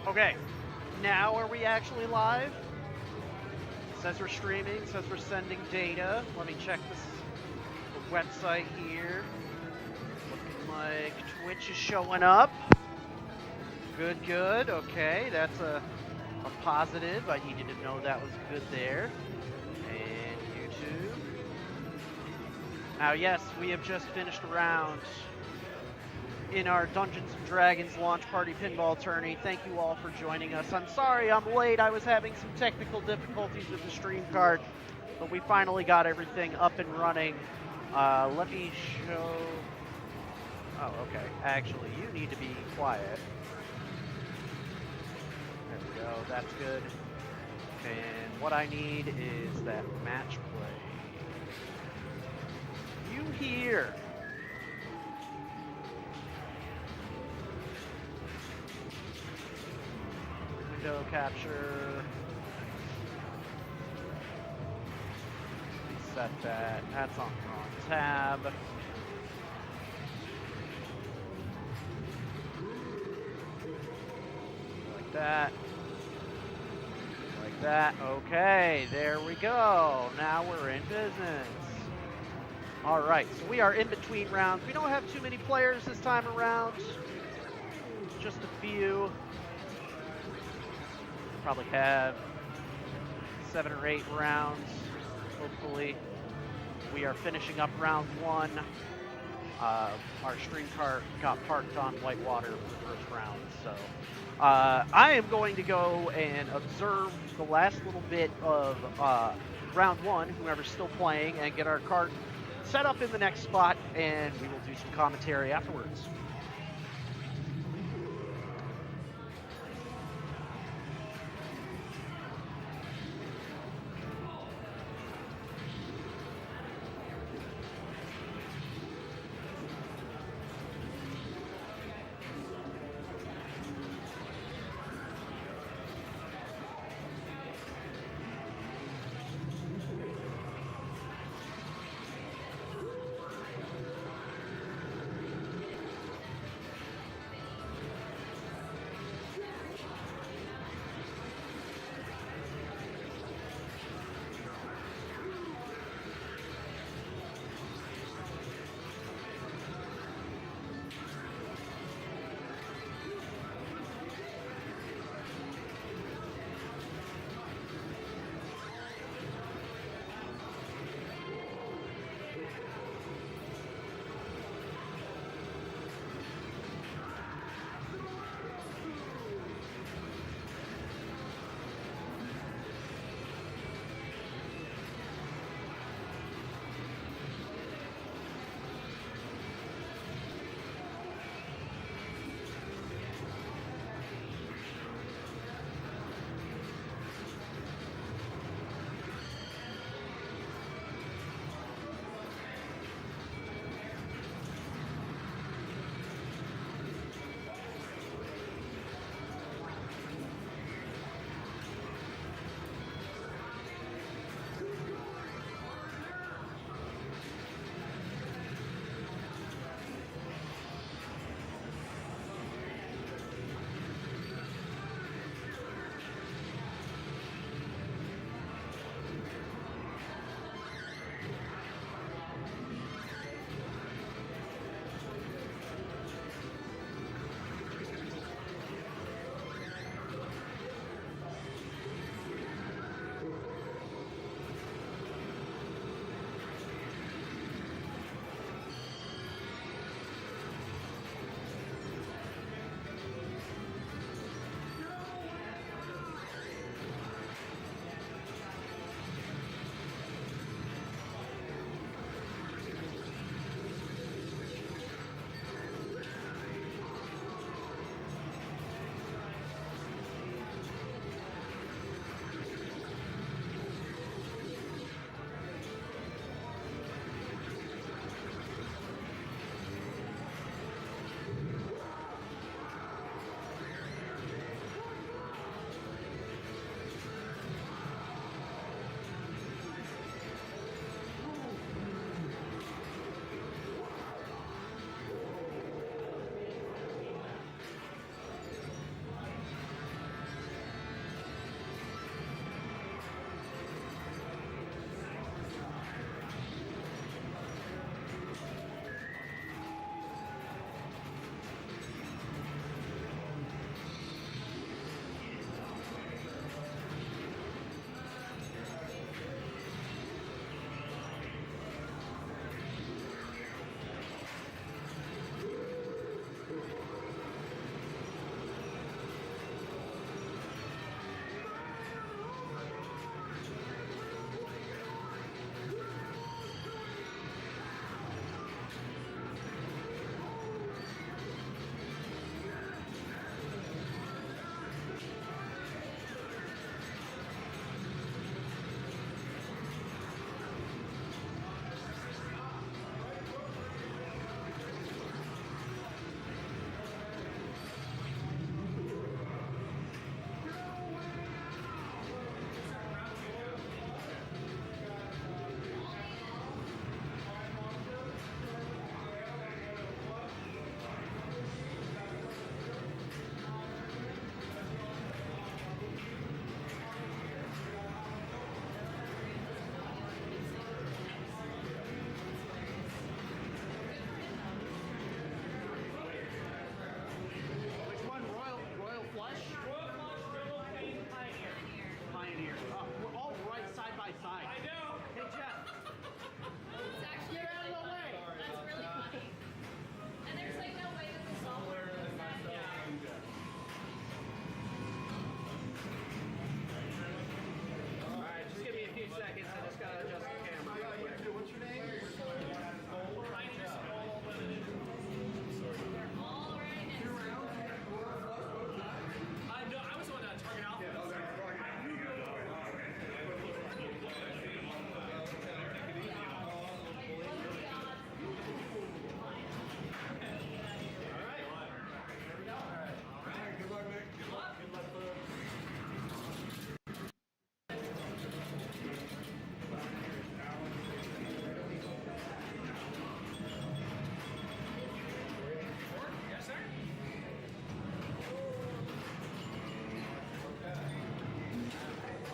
Okay, now are we actually live? Says we're streaming, says we're sending data. Let me check the website here. Looking like Twitch is showing up. Good, good. Okay, that's a positive. I needed to know that was good there. And YouTube. Now, yes, we have just finished a round in our Dungeons & Dragons launch party pinball tourney. Thank you all for joining us. I'm sorry I'm late. I was having some technical difficulties with the stream card, but we finally got everything up and running. Let me show... Oh, okay. Actually, you need to be quiet. There we go. That's good. And what I need is that match play. You here. Window capture. Reset that. That's on the wrong tab. Like that. Like that. Okay, there we go. Now we're in business. All right, so we are in between rounds. We don't have too many players this time around. Just a few. Probably have 7 or 8 rounds, hopefully. We are finishing up round 1. Our stream car got parked on Whitewater for the first round, so I am going to go and observe the last little bit of round 1, whoever's still playing, and get our cart set up in the next spot, and we will do some commentary afterwards.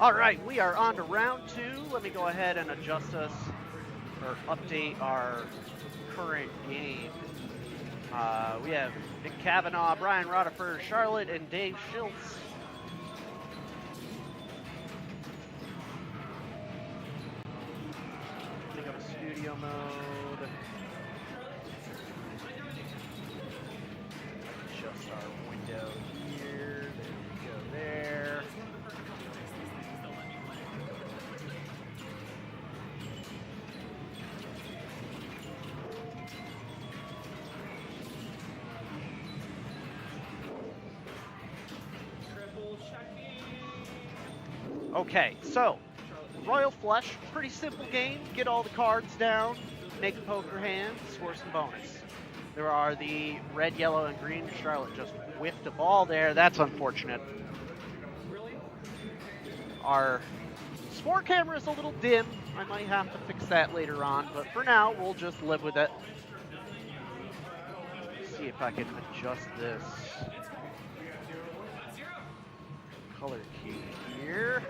All right, we are on to round 2. Let me go ahead and adjust us, or update our current game. We have Nick Kavanaugh, Brian Roddifer, Charlotte, and Dave Schultz. Pick up a studio mode. Adjust our window here. There we go there. Okay, so Royal Flush, pretty simple game. Get all the cards down, make a poker hand, score some bonus. There are the red, yellow, and green. Charlotte just whiffed a ball there. That's unfortunate. Our score camera is a little dim. I might have to fix that later on, but for now, we'll just live with it. Let's see if I can adjust this color key here.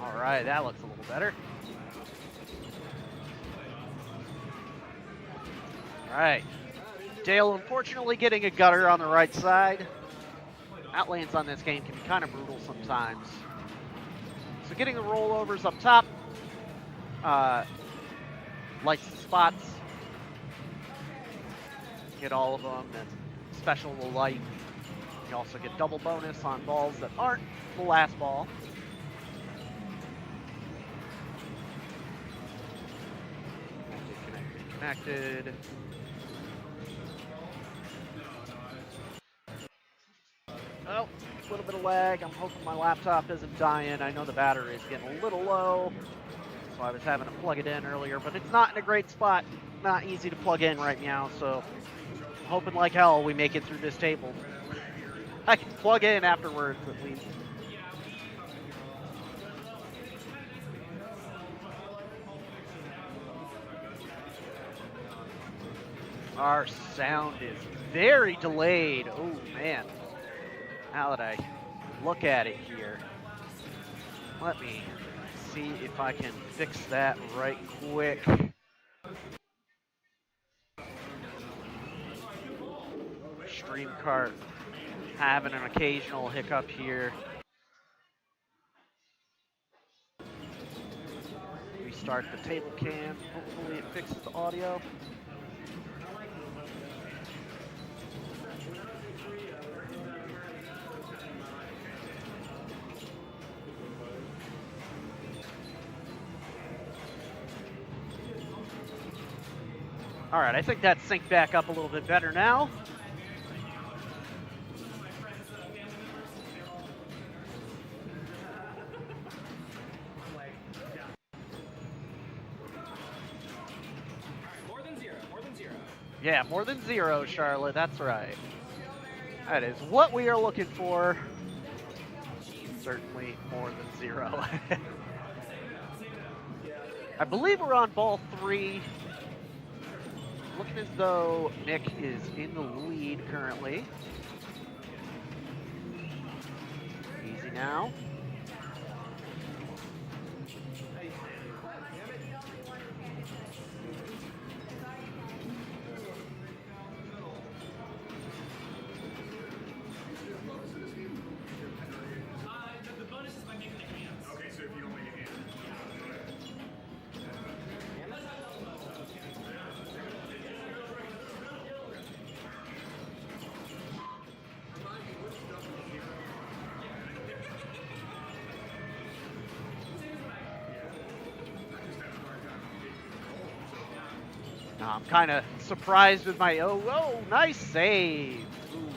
All right, that looks a little better. All right, Dale unfortunately getting a gutter on the right side. Outlanes on this game can be kind of brutal sometimes. So getting the rollovers up top, lights the spots, get all of them, and special will light. You also get double bonus on balls that aren't the last ball. Connected. Oh, a little bit of lag. I'm hoping my laptop isn't dying. I know the battery is getting a little low, so I was having to plug it in earlier, but it's not in a great spot. Not easy to plug in right now, so I'm hoping like hell we make it through this table. I can plug in afterwards at least. Our sound is very delayed. Oh man. Now that I look at it here, let me see if I can fix that right quick. StreamCart having an occasional hiccup here. Restart the table cam. Hopefully it fixes the audio. All right, I think that's synced back up a little bit better now. Yeah, more than zero, Charlotte. That's right. That is what we are looking for. Certainly more than zero. I believe we're on ball 3. Looking as though Nick is in the lead currently. Easy now. I'm kind of surprised with my, oh, nice save. Ooh.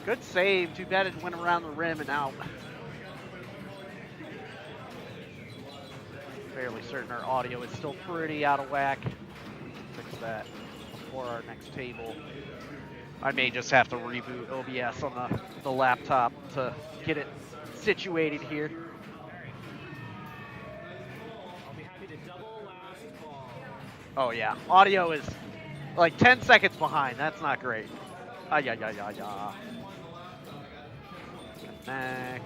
Good save. Too bad it went around the rim and out. Fairly certain our audio is still pretty out of whack. Fix that before our next table. I may just have to reboot OBS on the laptop to get it situated here. Oh yeah, audio is like 10 seconds behind. That's not great. Ay, ya, ya, ya, ya. Connect.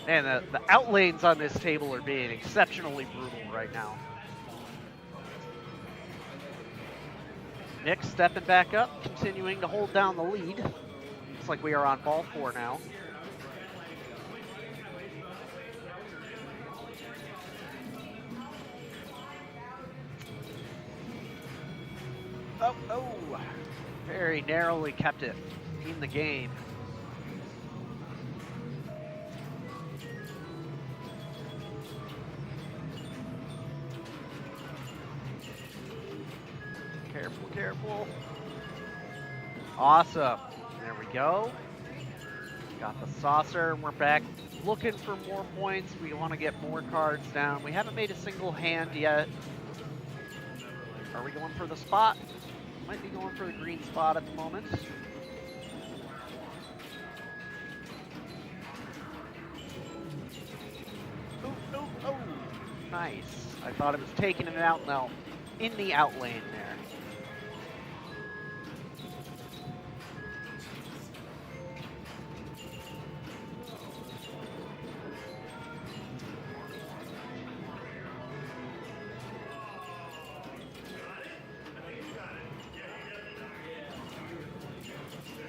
And the out lanes on this table are being exceptionally brutal right now. Nick stepping back up, continuing to hold down the lead. Looks like we are on ball 4 now. Oh, very narrowly kept it in the game. Careful, careful. Awesome. There we go. Got the saucer. We're back looking for more points. We want to get more cards down. We haven't made a single hand yet. Are we going for the spot? Might be going for the green spot at the moment. Oh. Nice. I thought it was taking it out now. In the out lane there.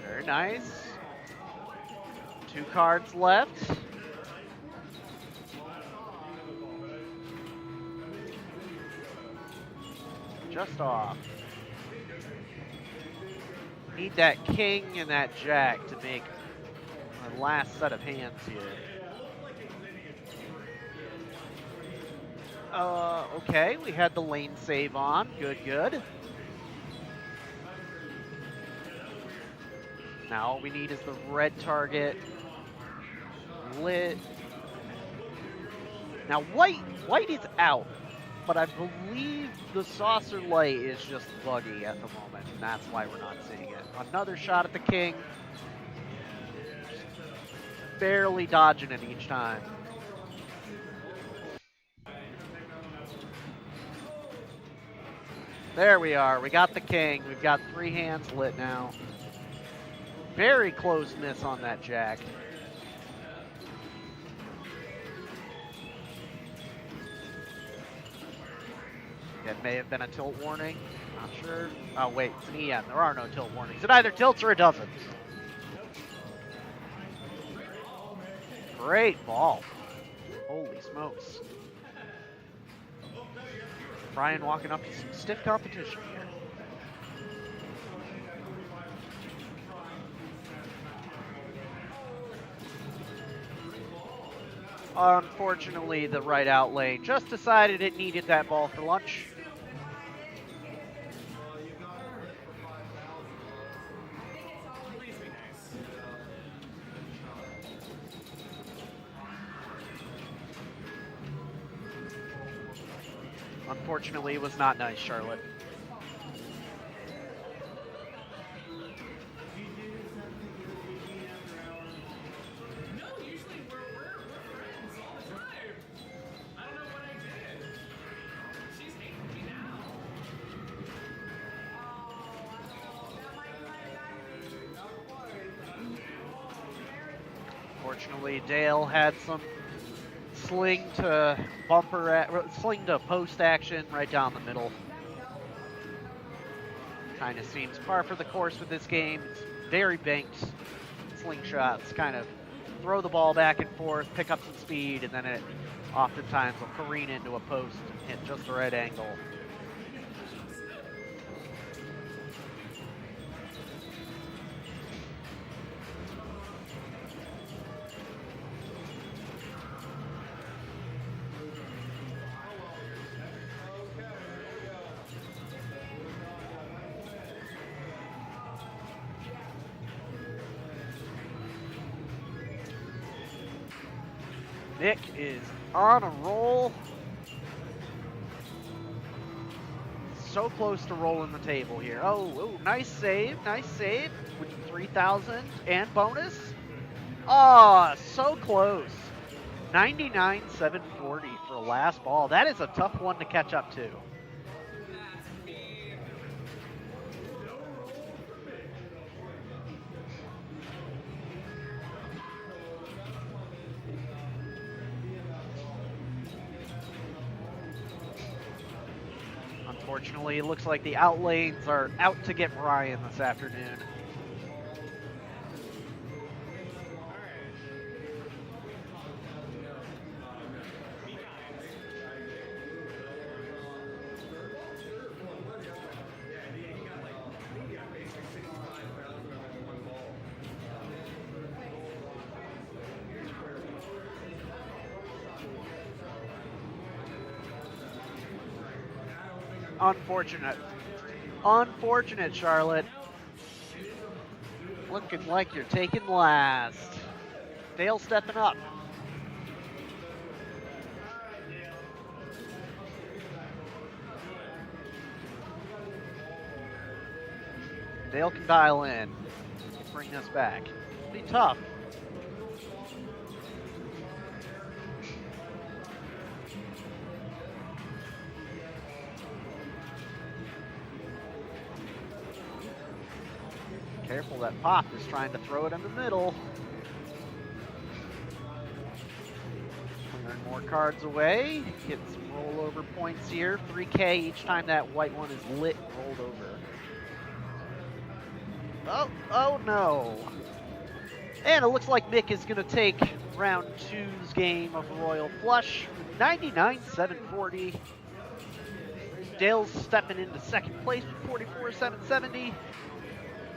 Very nice. 2 cards left. Just off. Need that king and that jack to make our last set of hands here. Okay, we had the lane save on. Good. Now all we need is the red target lit. Now white is out, but I believe the saucer light is just buggy at the moment, and that's why we're not seeing it. Another shot at the king. Barely dodging it each time. There we are. We got the king. We've got 3 hands lit now. Very close miss on that jack. It may have been a tilt warning. Not sure. Oh, wait. It's an EM. There are no tilt warnings. It either tilts or it doesn't. Great ball. Holy smokes. Brian walking up to some stiff competition here. Unfortunately, the right out lane just decided it needed that ball for lunch. Unfortunately, it was not nice, Charlotte. Unfortunately, Dale had some sling to post action right down the middle. Kind of seems par for the course with this game. It's very banked slingshots, kind of throw the ball back and forth, pick up some speed, and then it oftentimes will careen into a post and hit just the right angle. Nick is on a roll. So close to rolling the table here. Oh, nice save, nice save. With 3,000 and bonus. Oh, so close. 99,740 for last ball. That is a tough one to catch up to. Unfortunately, it looks like the outlanes are out to get Ryan this afternoon. Unfortunate. Unfortunate, Charlotte. Looking like you're taking last. Dale stepping up. Dale can dial in. Bring us back. Be tough. Careful, that Pop is trying to throw it in the middle. Clearing more cards away. Get some rollover points here. 3K each time that white one is lit and rolled over. Oh no. And it looks like Mick is going to take round 2's game of Royal Flush. 99,740. Dale's stepping into second place with 44,770.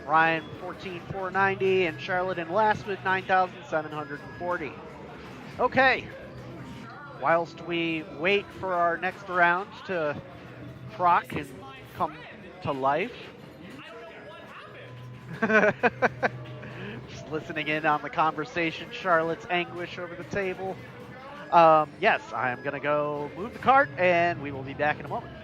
Ryan 14,490, and Charlotte in last with 9,740. Okay. Whilst we wait for our next round to proc and come to life. Just listening in on the conversation, Charlotte's anguish over the table. Yes, I am going to go move the cart, and we will be back in a moment.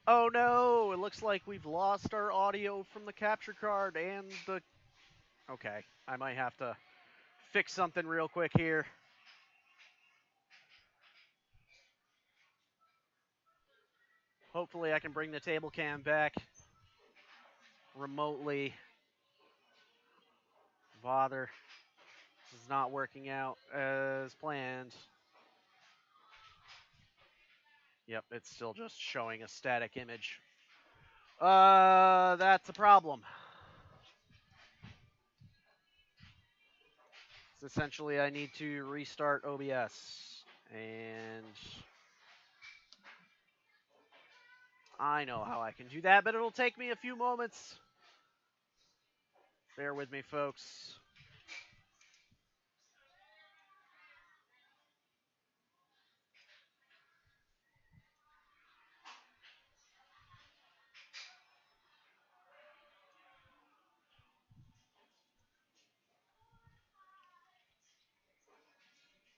Oh no, it looks like we've lost our audio from the capture card and the... Okay, I might have to fix something real quick here. Hopefully I can bring the table cam back remotely. Bother. This is not working out as planned. Yep, it's still just showing a static image. That's a problem. So essentially, I need to restart OBS. And I know how I can do that, but it'll take me a few moments. Bear with me, folks.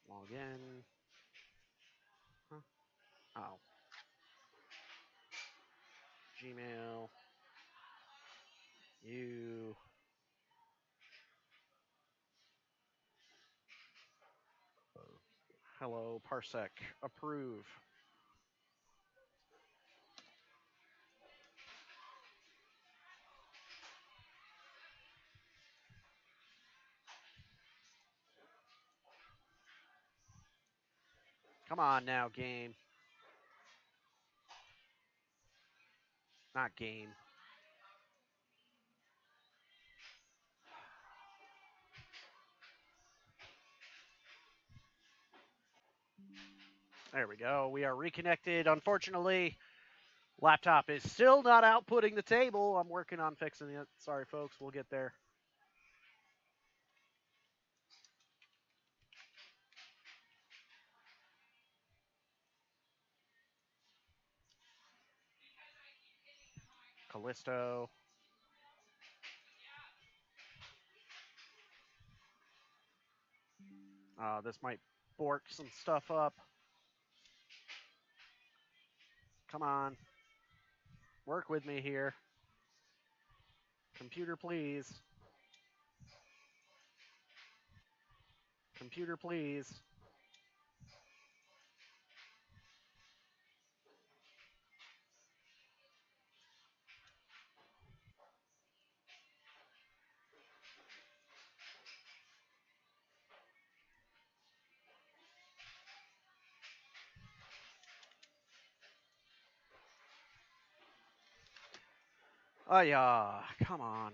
Log in. Huh? Oh. Gmail. You. Hello, Parsec. Approve. Come on now, game. Not game. There we go. We are reconnected. Unfortunately, laptop is still not outputting the table. I'm working on fixing it. Sorry, folks. We'll get there. Callisto. This might bork some stuff up. Come on. Work with me here. Computer, please. Computer, please. Oh, yeah. Come on.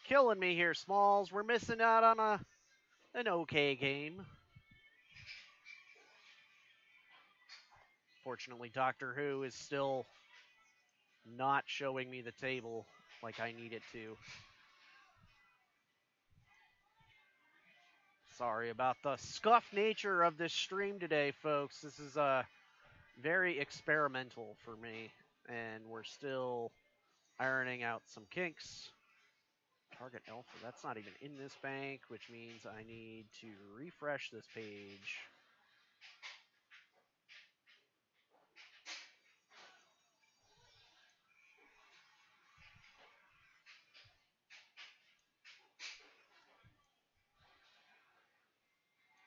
Killing me here, Smalls. We're missing out on an okay game. Fortunately, Doctor Who is still not showing me the table like I need it to. Sorry about the scuff nature of this stream today, folks. This is very experimental for me, and we're still ironing out some kinks. Target alpha, that's not even in this bank, which means I need to refresh this page.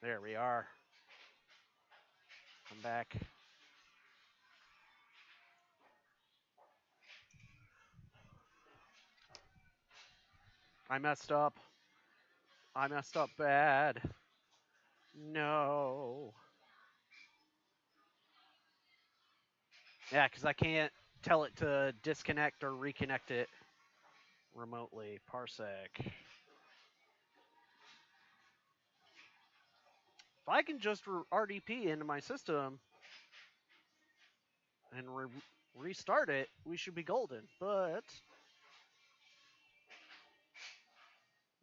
There we are. Come back. I messed up. I messed up bad. No. Yeah, because I can't tell it to disconnect or reconnect it remotely. Parsec. If I can just RDP into my system and restart it, we should be golden. But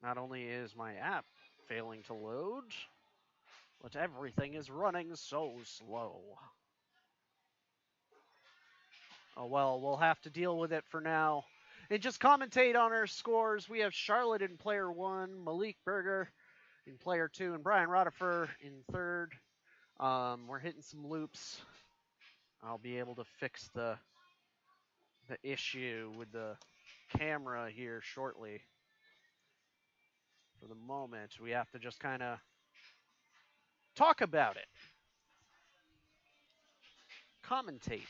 not only is my app failing to load, but everything is running so slow. Oh well, we'll have to deal with it for now. And just commentate on our scores. We have Charlotte in player 1, Malik Berger in player 2, and Brian Rodifer in third. We're hitting some loops. I'll be able to fix the issue with the camera here shortly. For the moment, we have to just kind of talk about it. Commentate.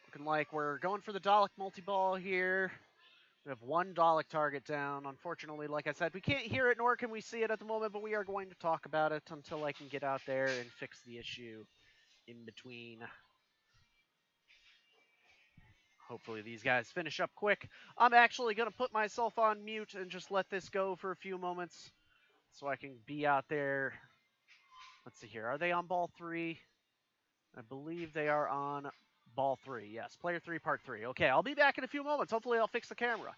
Looking like we're going for the Dalek multi-ball here. We have one Dalek target down. Unfortunately, like I said, we can't hear it nor can we see it at the moment, but we are going to talk about it until I can get out there and fix the issue in between. Hopefully these guys finish up quick. I'm actually going to put myself on mute and just let this go for a few moments so I can be out there. Let's see here. Are they on ball 3? I believe they are on ball 3. Yes, player 3, part 3. Okay, I'll be back in a few moments. Hopefully I'll fix the camera.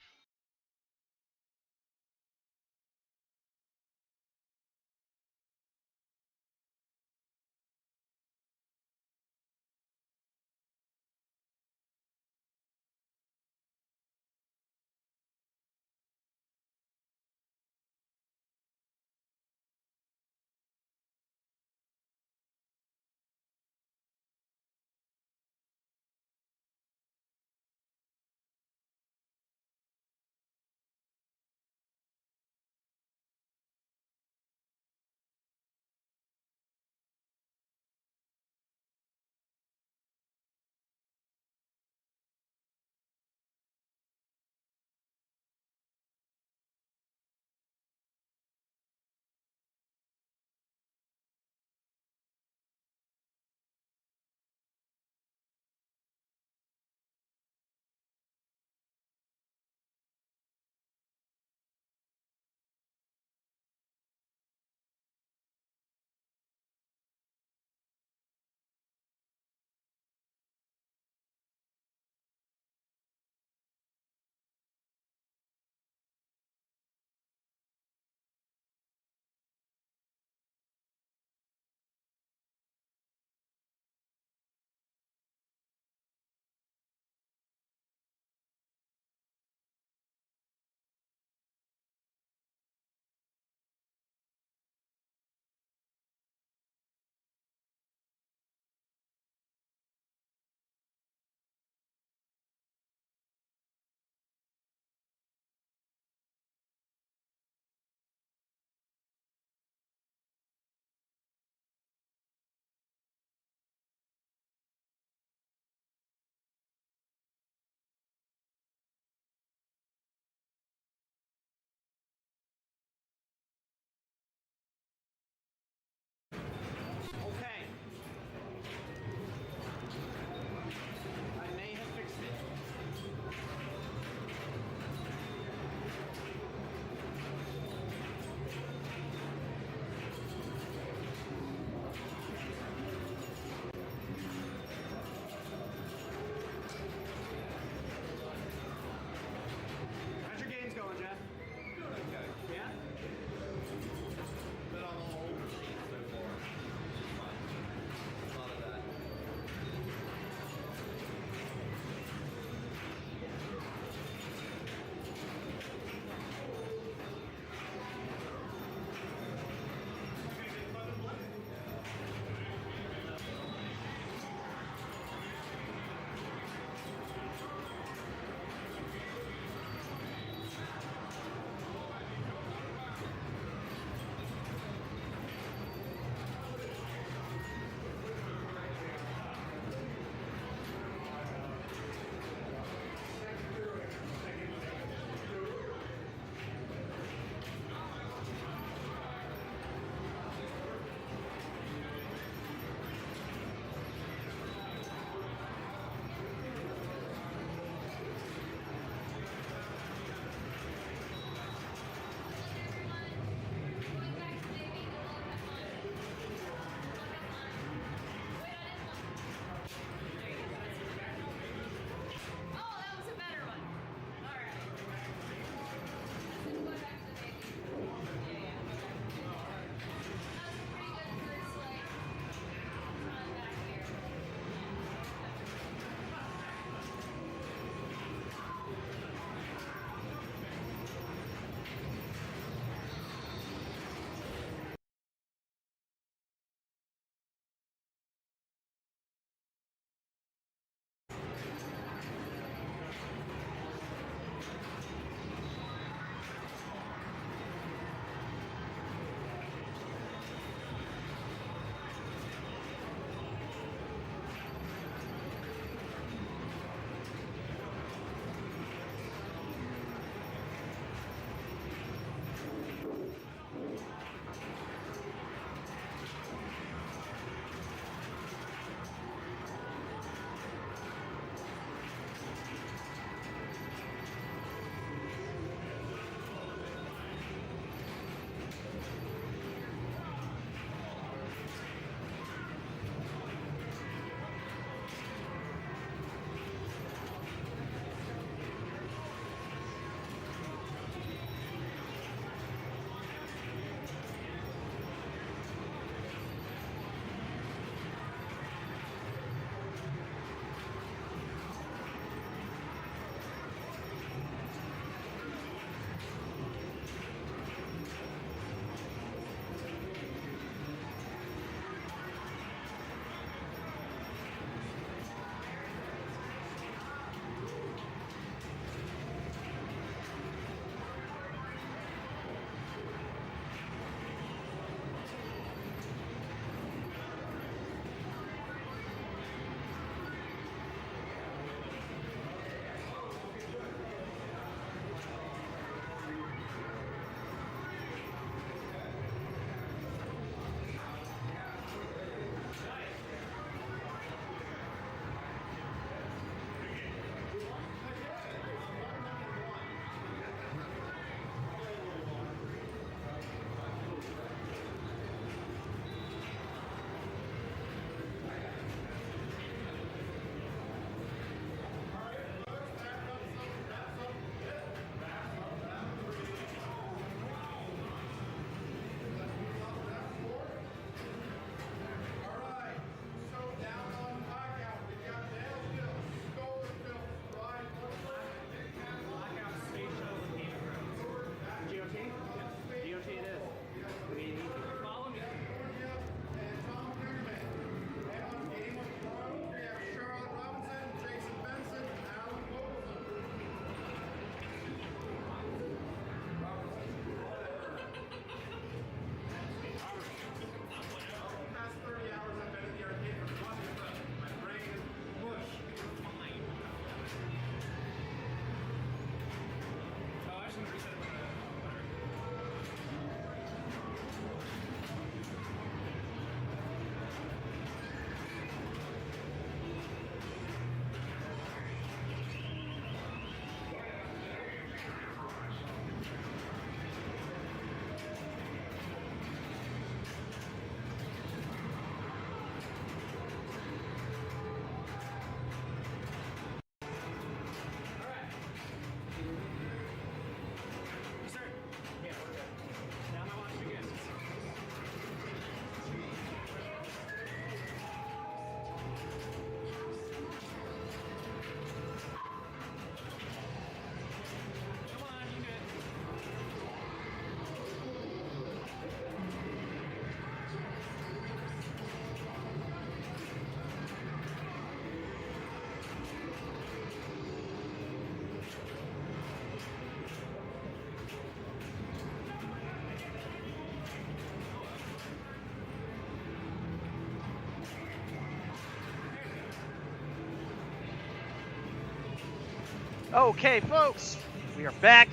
Okay, folks, we are back.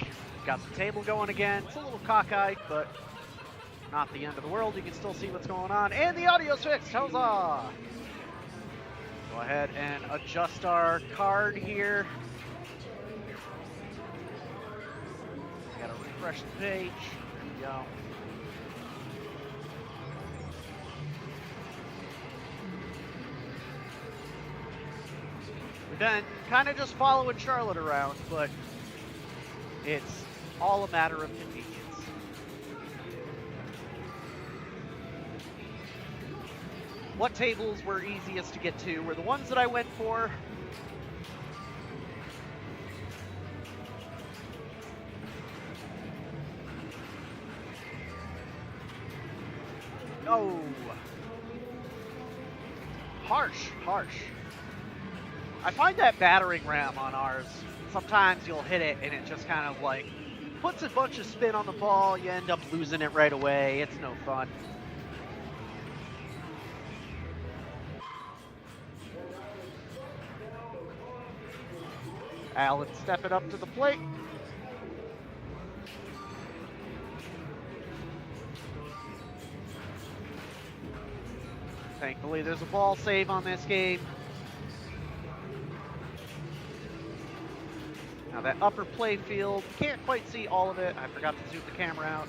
Got the table going again. It's a little cockeyed, but not the end of the world. You can still see what's going on. And the audio's fixed. Huzzah! Go ahead and adjust our card here. Gotta refresh the page. There we go. We've been kind of just following Charlotte around, but it's all a matter of convenience. What tables were easiest to get to were the ones that I went for. Oh. Harsh. I find that battering ram on ours, sometimes you'll hit it and it just kind of like puts a bunch of spin on the ball. You end up losing it right away. It's no fun. Alan stepping up to the plate. Thankfully, there's a ball save on this game. Now that upper play field, can't quite see all of it. I forgot to zoom the camera out.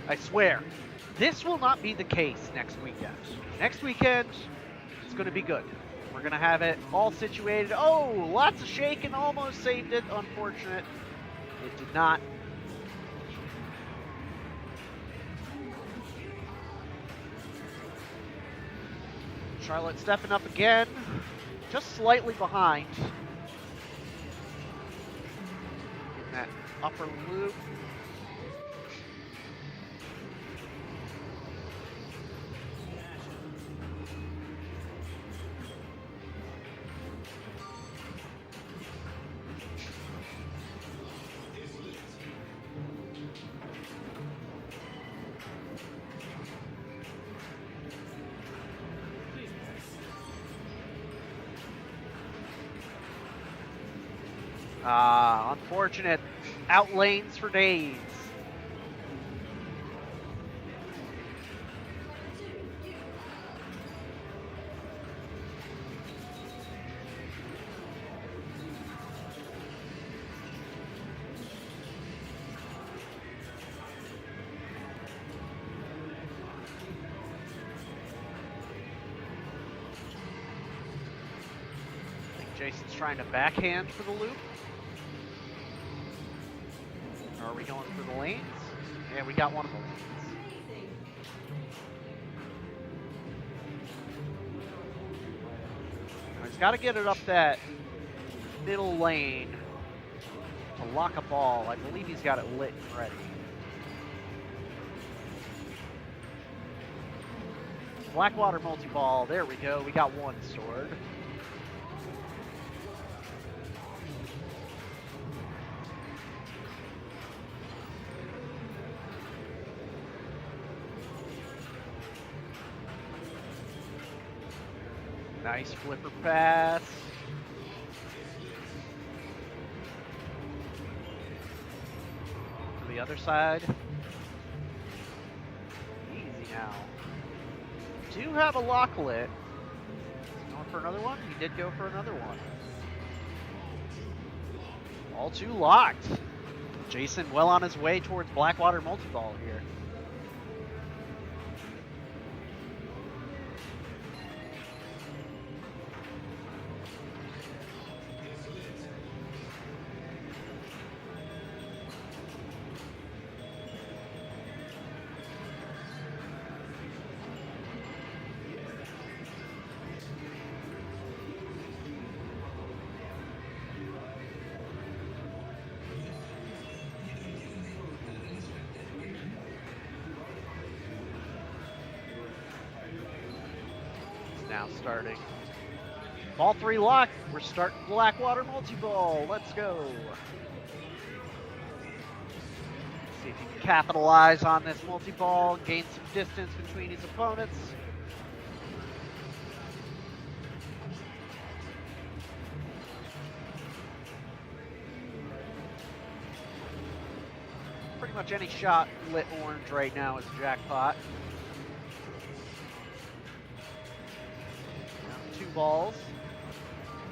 I swear, this will not be the case next weekend. Next weekend, it's going to be good. We're going to have it all situated. Oh, lots of shaking, almost saved it. Unfortunate. It did not. Charlotte stepping up again, just slightly behind. In that upper loop. Unfortunate. Out lanes for days. I think Jason's trying to backhand for the loop. Or are we going for the lanes? Yeah, we got one of the lanes. He's got to get it up that middle lane to lock a ball. I believe he's got it lit and ready. Blackwater multi-ball. There we go. We got one stored. Nice flipper pass. To the other side. Easy now. Do have a lock lit. Going for another one? He did go for another one. All two locked. Jason well on his way towards Blackwater multi-ball here. Now starting. Ball three lock. We're starting Blackwater multi-ball. Let's go. See if he can capitalize on this multi-ball, gain some distance between his opponents. pretty much any shot lit orange right now is a jackpot. Now 2 balls.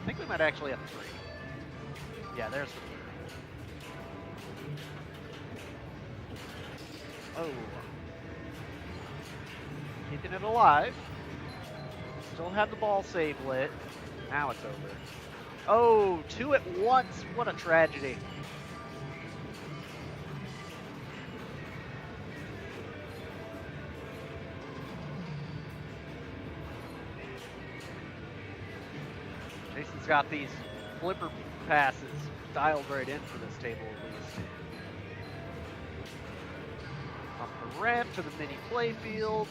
I think we might actually have 3. Yeah, there's the 3. Oh. Keeping it alive. Still have the ball save lit. Now it's over. Oh, 2 at once. What a tragedy. Jason's got these flipper passes dialed right in for this table at least. Up the ramp to the mini playfield.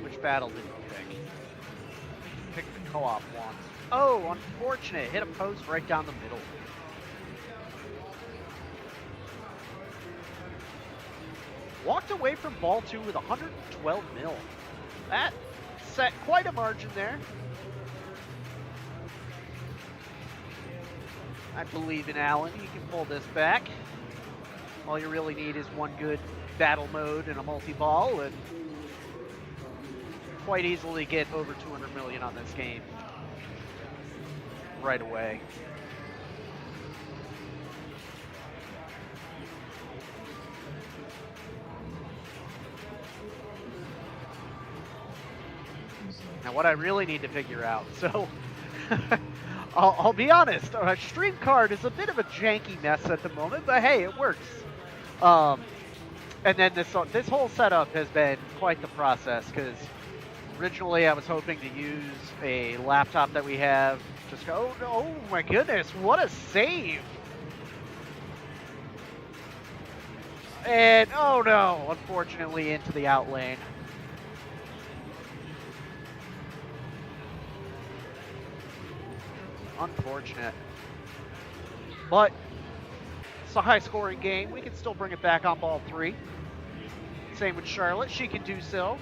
Which battle did you pick? Pick the co-op one. Oh, unfortunate. Hit a post right down the middle. Walked away from ball 2 with 112 mil. That set quite a margin there. I believe in Alan. He can pull this back. All you really need is one good battle mode and a multi-ball, and quite easily get over 200 million on this game right away. Now what I really need to figure out, so I'll be honest, our stream card is a bit of a janky mess at the moment, but hey, it works. And then this whole setup has been quite the process, because originally I was hoping to use a laptop that we have. Just go, oh my goodness, what a save! And oh no, unfortunately into the out lane. Unfortunate. But it's a high scoring game. We can still bring it back on ball 3. Same with Charlotte, she can do so.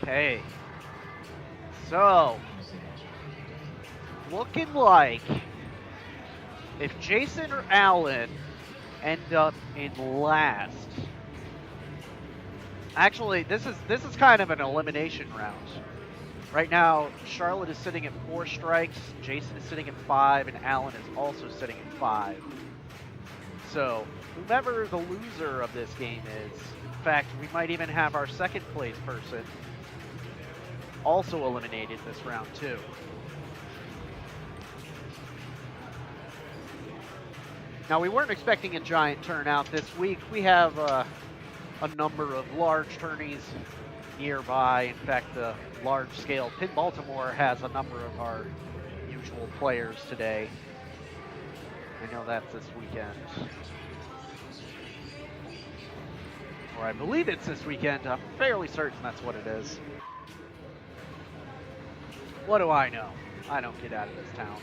Okay, so looking like if Jason or Alan end up in last, actually this is kind of an elimination round. Right now, Charlotte is sitting at 4 strikes, Jason is sitting at 5, and Alan is also sitting at 5. So whomever the loser of this game is, in fact, we might even have our second place person also eliminated this round too. Now we weren't expecting a giant turnout this week. We have a number of large tourneys nearby. In fact, the large scale Pin Baltimore has a number of our usual players today. I know that's this weekend. Or I believe it's this weekend. I'm fairly certain that's what it is. What do I know? I don't get out of this town.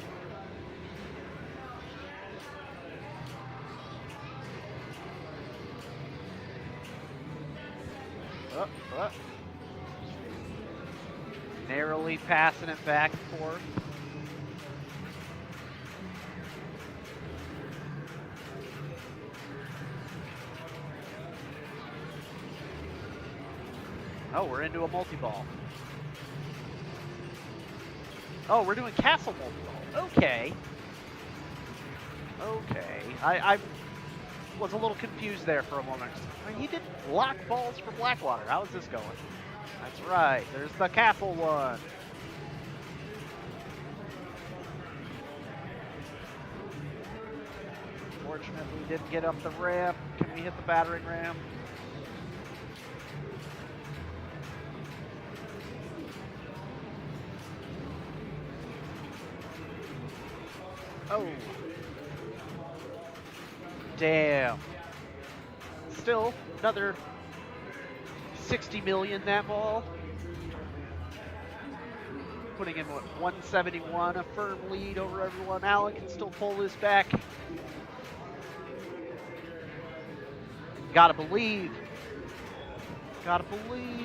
Narrowly passing it back and forth. Oh, we're into a multi-ball. Oh, we're doing castle multi-ball. Okay. Okay. I was a little confused there for a moment. I mean, he did lock balls for Blackwater. How is this going? That's right. There's the castle one. Fortunately, didn't get up the ramp. Can we hit the battering ram? Oh. Damn. Still, another 60 million that ball. Putting in, what, 171, a firm lead over everyone. Allen can still pull this back. Gotta believe. Gotta believe.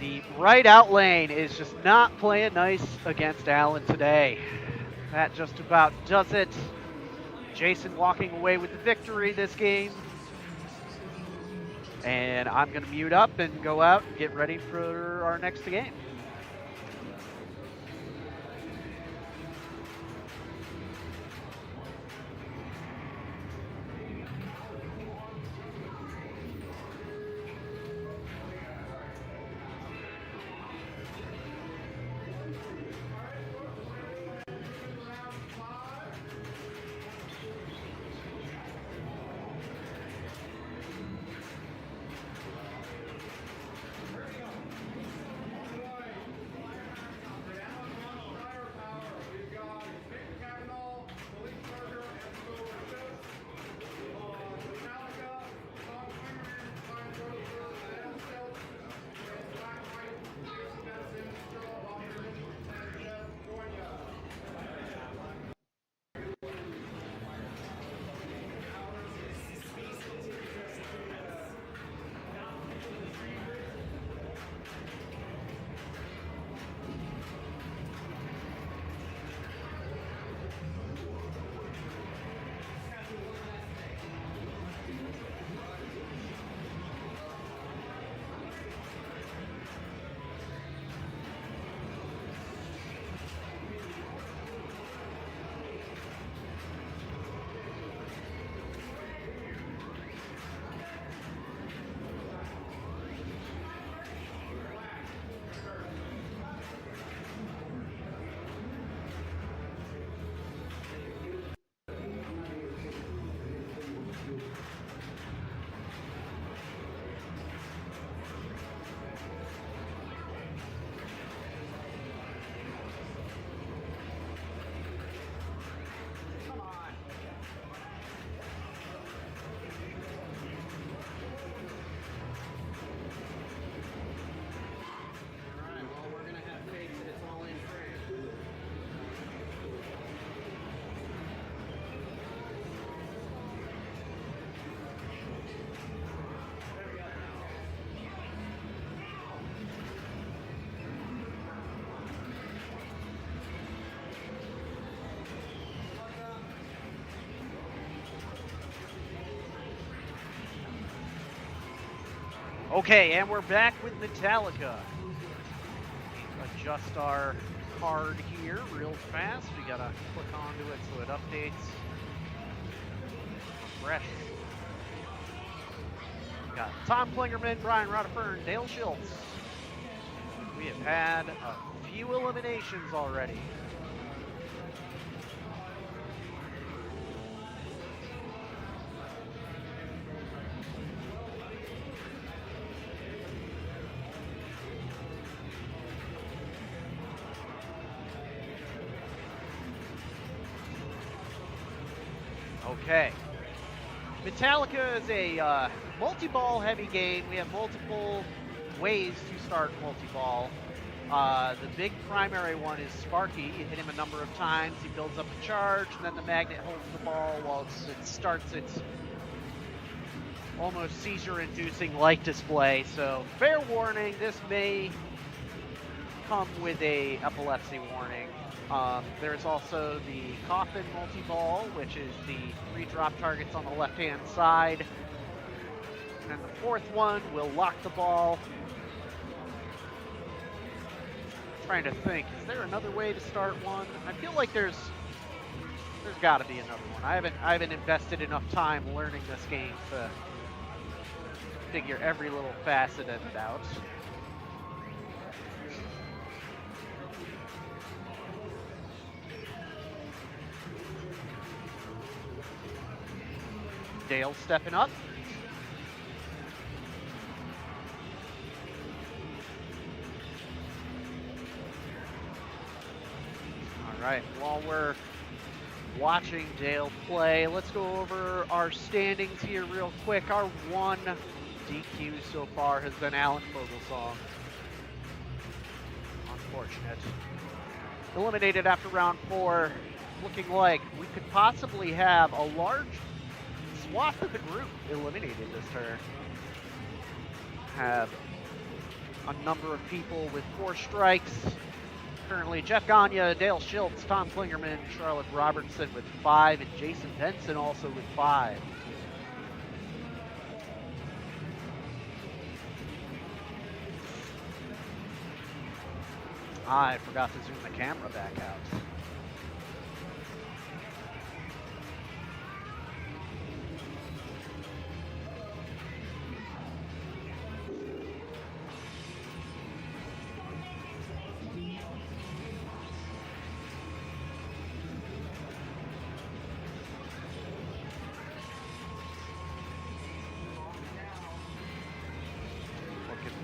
The right out lane is just not playing nice against Allen today. That just about does it. Jason walking away with the victory this game. And I'm going to mute up and go out and get ready for our next game. Okay, and we're back with Metallica. Adjust our card here real fast. We gotta click onto it so it updates. Fresh. We got Tom Klingerman, Brian Rodefern, Dale Schultz. We have had a few eliminations already. Okay. Metallica is a multi-ball heavy game. We have multiple ways to start multi-ball. The big primary one is Sparky. You hit him a number of times, he builds up a charge, and then the magnet holds the ball while it starts its almost seizure-inducing light display. So fair warning, this may come with a epilepsy warning. There's also the Coffin multi-ball, which is the 3 drop targets on the left-hand side. And the fourth one will lock the ball. Trying to think, is there another way to start one? I feel like there's got to be another one. I haven't invested enough time learning this game to figure every little facet of it out. Dale stepping up. All right, while we're watching Dale play, let's go over our standings here real quick. Our one DQ so far has been Alan Fogelsong. Unfortunate. Eliminated after round 4, looking like we could possibly have a large swath of the group eliminated this turn. Have a number of people with 4 strikes. Currently, Jeff Gagne, Dale Schiltz, Tom Klingerman, Charlotte Robertson with 5, and Jason Benson also with 5. I forgot to zoom the camera back out.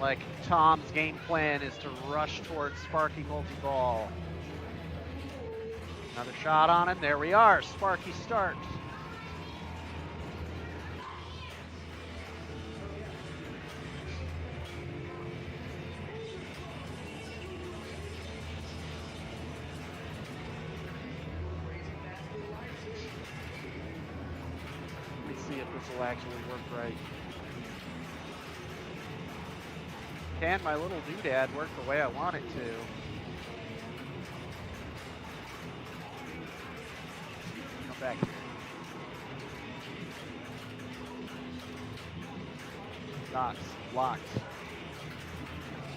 Like Tom's game plan is to rush towards Sparky multi-ball. Another shot on him. There we are. Sparky start. Let me see if this will actually work right. Can my little doodad work the way I want it to? Come back here. Docks, locked.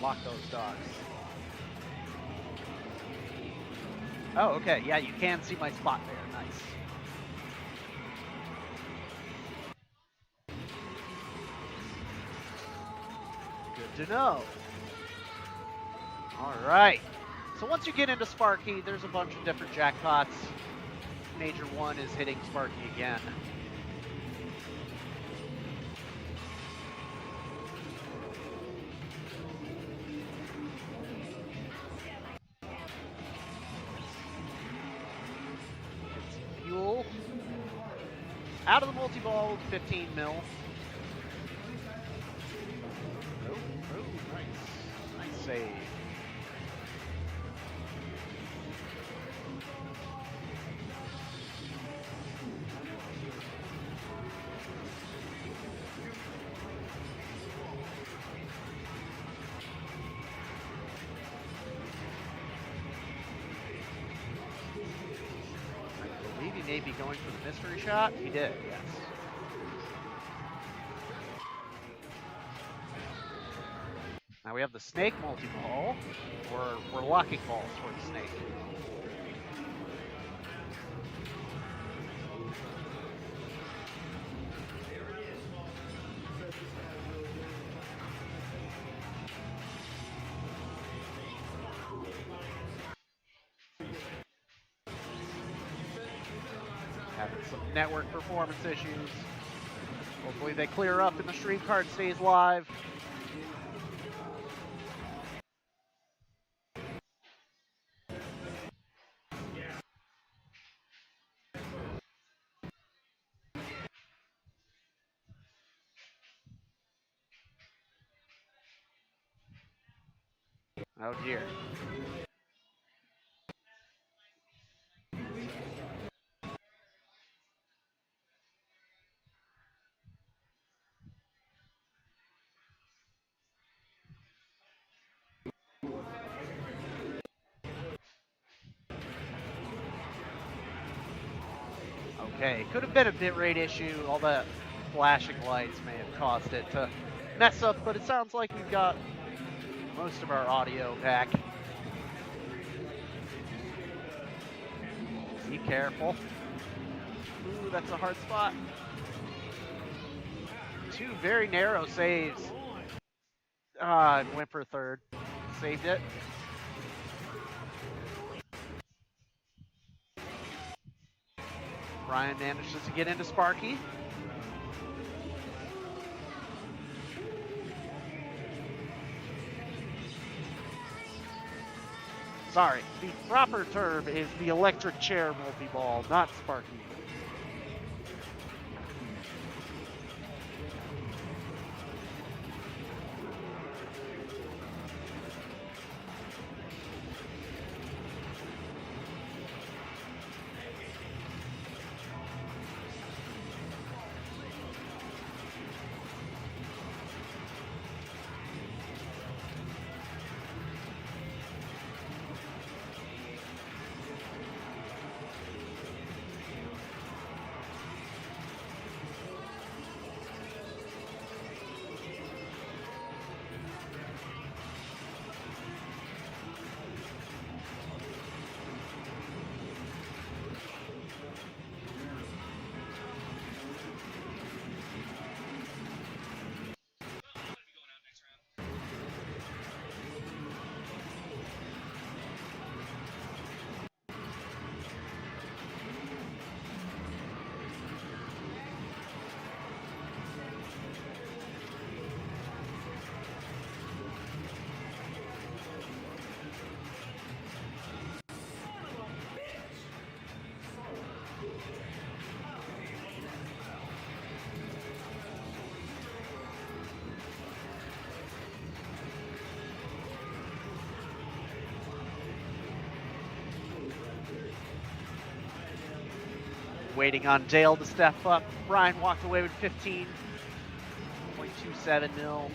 Lock those docks. Oh, okay, yeah, you can see my spot there, nice. Good to know. All right. So once you get into Sparky, there's a bunch of different jackpots. Major one is hitting Sparky again. It's fuel. Out of the multi-ball with 15 mil. Nice save. I believe he may be going for the mystery shot. He did, yes. Now we have the snake multi-ball. We're locking balls for the snake. Having some network performance issues. Hopefully they clear up and the stream card stays live. Oh dear. Okay, could have been a bitrate issue. All that flashing lights may have caused it to mess up, but it sounds like we've got most of our audio back. Be careful. Ooh, that's a hard spot. Two very narrow saves. Went for third. Saved it. Brian manages to get into Sparky. Sorry, the proper term is the electric chair multi-ball, not Sparky. Waiting on Dale to step up. Brian walked away with 15.27 mil.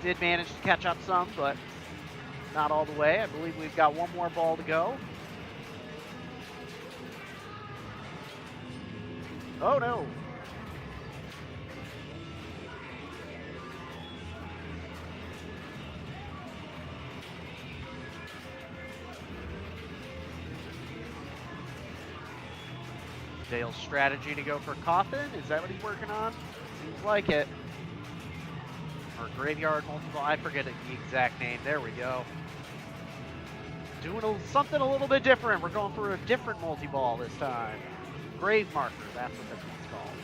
Did manage to catch up some, but not all the way. I believe we've got one more ball to go. Oh no. Dale's strategy to go for Coffin? Is that what he's working on? Seems like it. Or Graveyard Multiple, I forget the exact name. There we go. Doing something a little bit different. We're going for a different multi-ball this time. Grave Marker, that's what this one's called.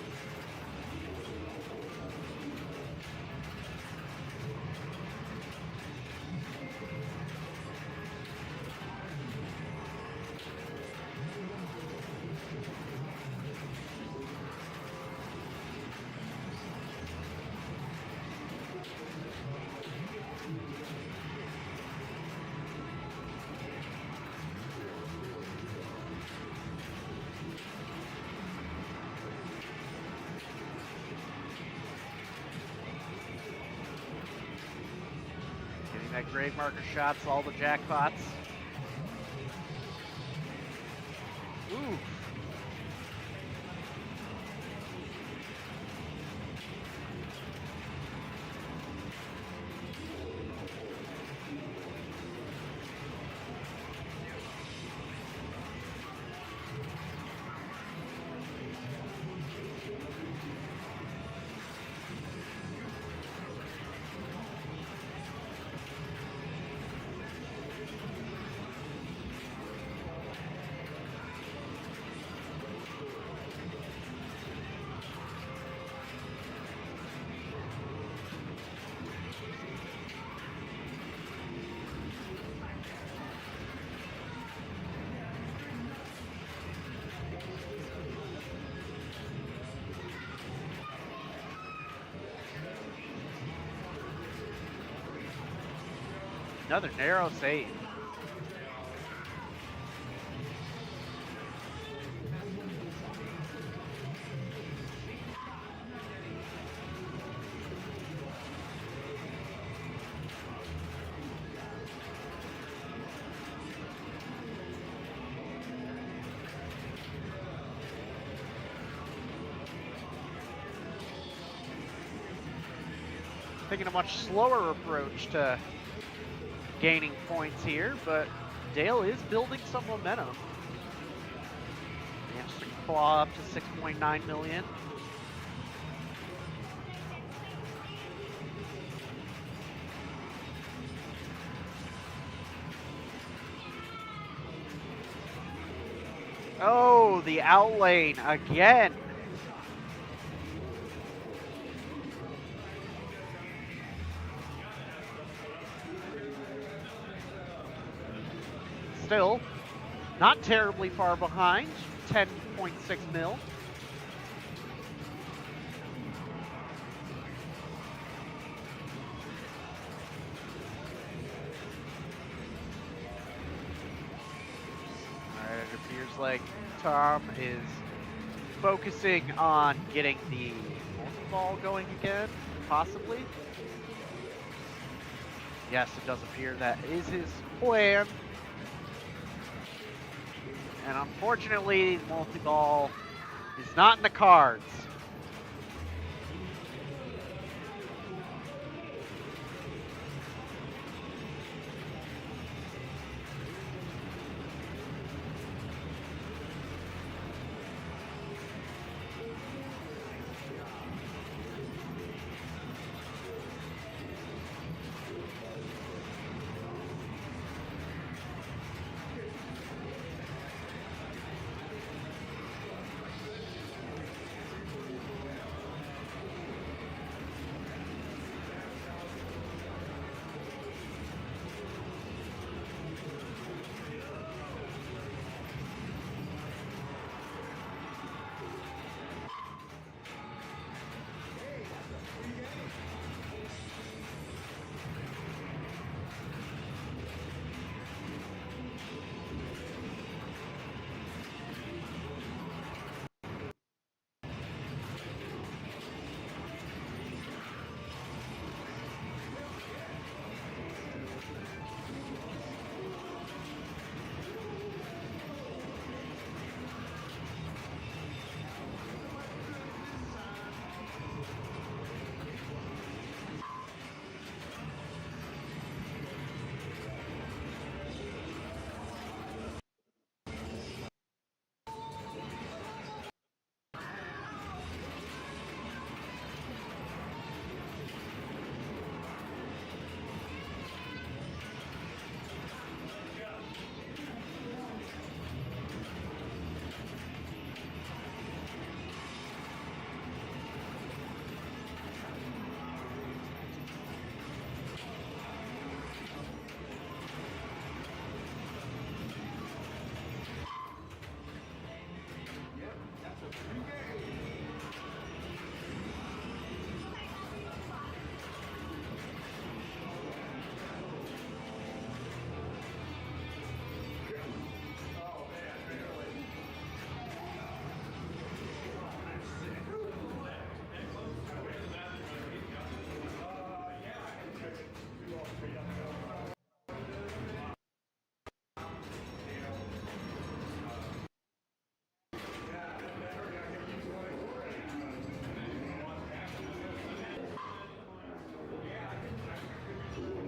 That Grave Marker shots, all the jackpots. Ooh. Another narrow save. Taking a much slower approach to gaining points here, but Dale is building some momentum. Managed to claw up to 6.9 million. Oh, the outlane again. Still, not terribly far behind, 10.6 mil. All right, it appears like Tom is focusing on getting the multi-ball going again, possibly. Yes, it does appear that is his plan. And unfortunately, multi-ball is not in the cards.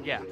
Yeah.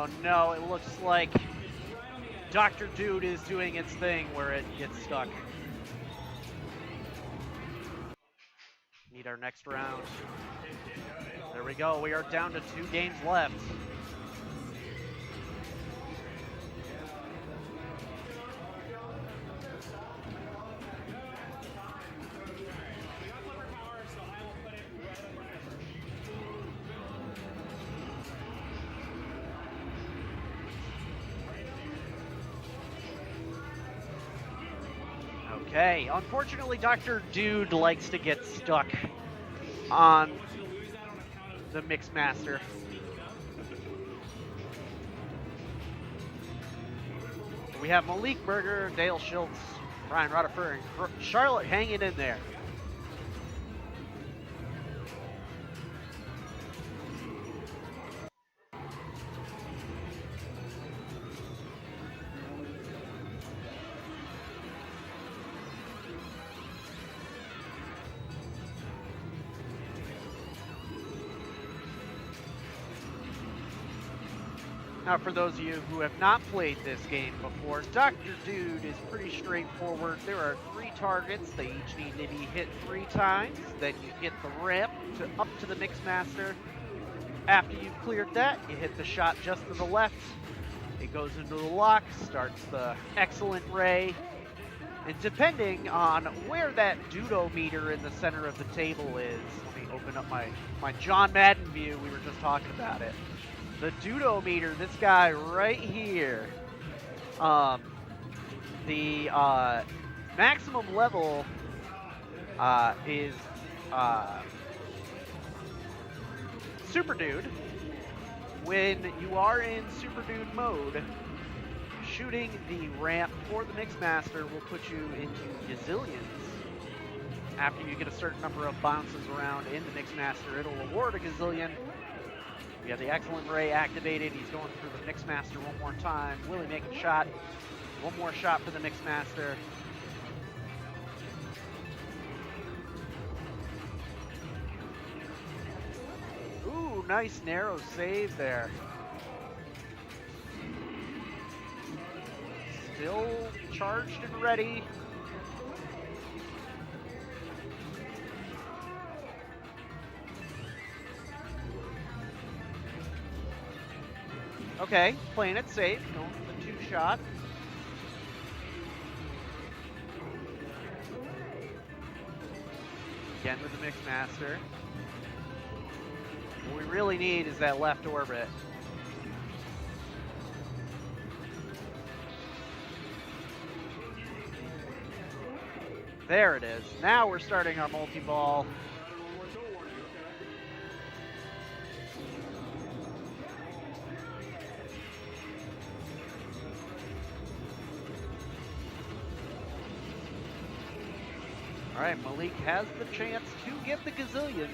Oh no, it looks like Dr. Dude is doing its thing where it gets stuck. Need our next round. There we go. We are down to 2 games left. Okay, unfortunately, Dr. Dude likes to get stuck on the Mixmaster. We have Malik Berger, Dale Schultz, Ryan Rutherford, and Charlotte hanging in there. Now, for those of you who have not played this game before, Dr. Dude is pretty straightforward. There are 3 targets. They each need to be hit 3 times. Then you hit the ramp up to the Mixmaster. After you've cleared that, you hit the shot just to the left. It goes into the lock, starts the excellent ray. And depending on where that Dudo meter in the center of the table is, let me open up my John Madden view. We were just talking about it. The Dudo meter, this guy right here, the maximum level is Super Dude. When you are in Super Dude mode, shooting the ramp for the Mixmaster will put you into Gazillions. After you get a certain number of bounces around in the Mixmaster, it'll award a Gazillion. We have the excellent ray activated. He's going through the Mixmaster one more time. Will he make a shot? One more shot for the Mixmaster. Ooh, nice narrow save there. Still charged and ready. Okay, playing it safe, going for the 2 shot. Again with the Mixmaster. What we really need is that left orbit. There it is. Now we're starting our multi-ball. All right, Malik has the chance to get the Gazillions.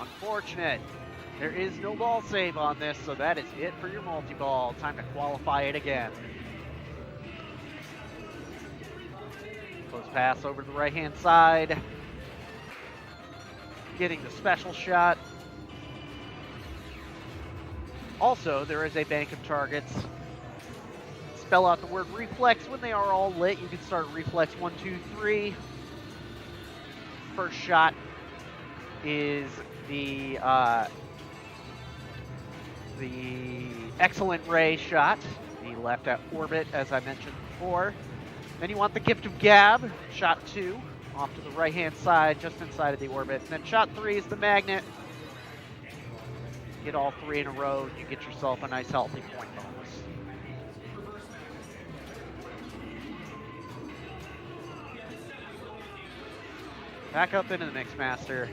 Unfortunate. There is no ball save on this, so that is it for your multi-ball. Time to qualify it again. Close pass over to the right-hand side. Getting the special shot. Also, there is a bank of targets. Spell out the word reflex. When they are all lit, you can start reflex 1, 2, 3. First shot is the excellent ray shot, the left at orbit, as I mentioned before. Then you want the gift of gab, shot 2, off to the right-hand side, just inside of the orbit. And then shot 3 is the magnet. Get all 3 in a row, you get yourself a nice healthy point bonus. Back up into the Mixmaster.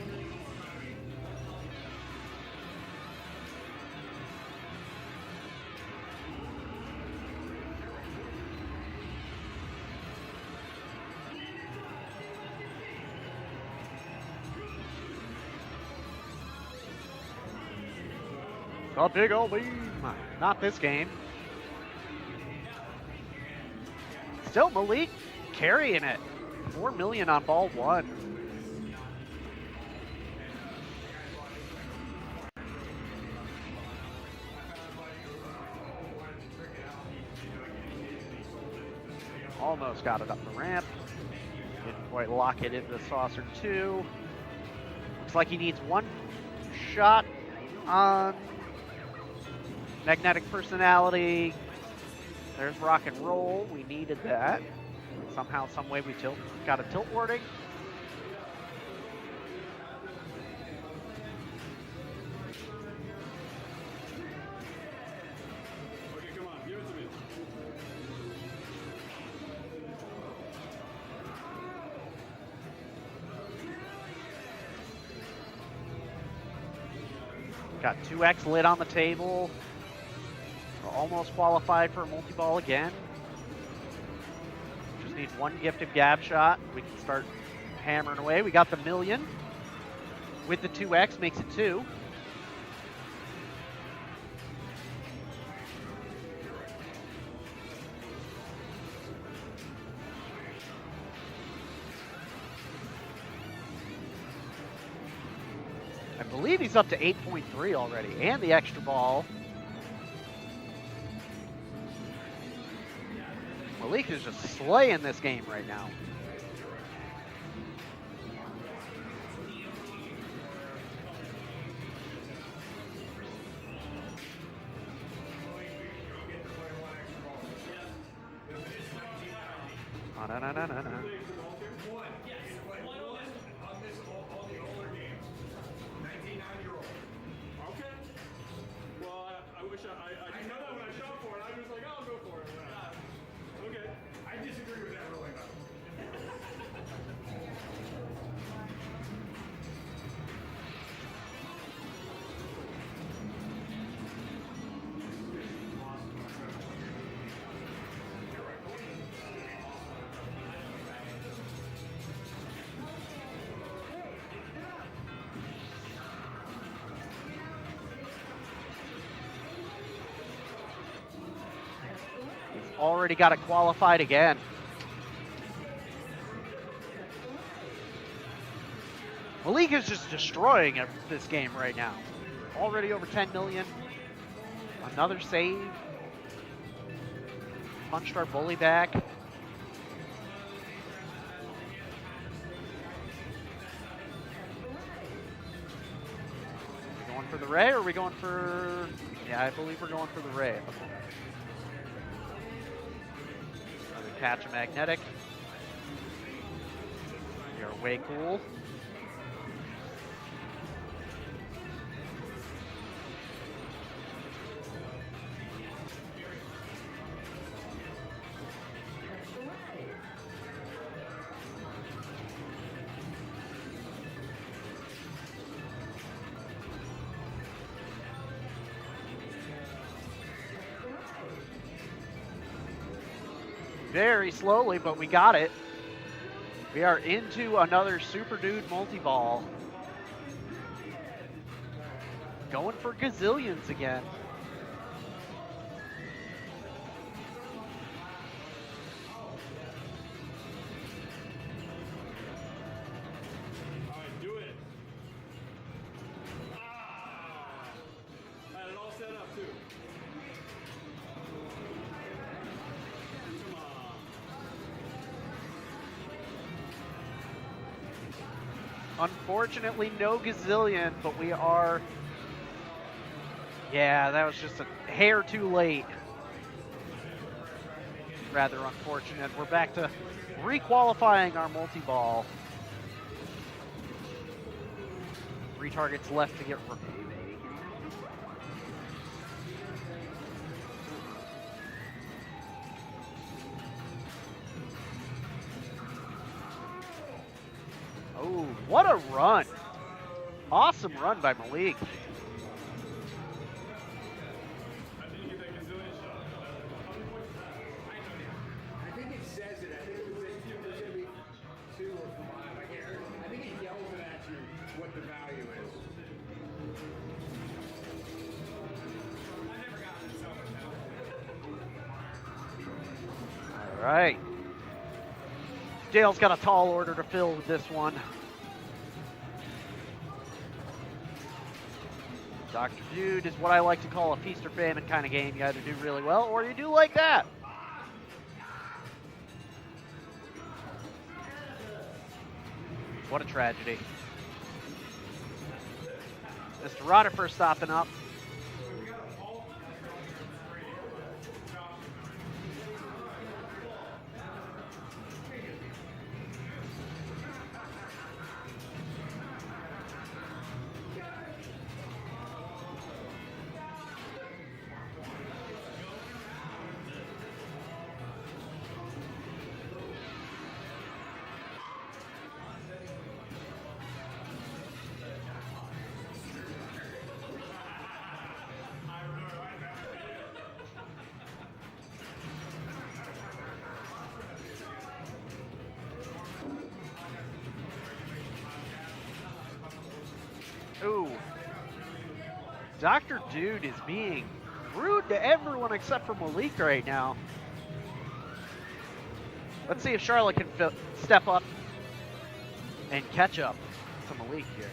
A big old beam. Not this game. Still Malik carrying it. 4 million on ball one. Almost got it up the ramp. Didn't quite lock it into saucer 2. Looks like he needs one shot on Magnetic Personality. There's Rock and Roll. We needed that. Somehow, some way we got a tilt warding. Okay, come on, give it to me. Got 2X lit on the table. We're almost qualified for a multi-ball again. Just need one gifted gab shot. We can start hammering away. We got the million. With the 2X makes it 2. I believe he's up to 8.3 already, and the extra ball. Malik is just slaying this game right now. Na-na-na-na-na. Okay. Well, I wish I know that when I shot for it, I was like, oh, I'll go for it. Okay. I disagree with that ruling, though. Already got it qualified again. Malik is just destroying this game right now. Already over 10 million. Another save. Punched our bully back. Are we going for the Ray or are we going for... Yeah, I believe we're going for the Ray at the moment. Catch a magnetic. You're way cool. Very slowly, but we got it. We are into another Super Dude multi-ball. Going for gazillions again. All right, do it. Ah! I had it all set up, too. Come on. Unfortunately, no gazillion, but we are... Yeah, that was just a hair too late. Rather unfortunate. We're back to re-qualifying our multi-ball. 3 targets left to get... Oh, what a run. Awesome run by Malik. I think it says it. I think it was there's going to be 2 or 5. I think it yells it at you what the value is. All right. Dale's got a tall order to fill with this one. Dr. Dude is what I like to call a feast or famine kind of game. You either do really well or you do like that. What a tragedy. Mr. Rodifer stopping up. Ooh. Dr. Dude is being rude to everyone except for Malik right now. Let's see if Charlotte can step up and catch up to Malik here.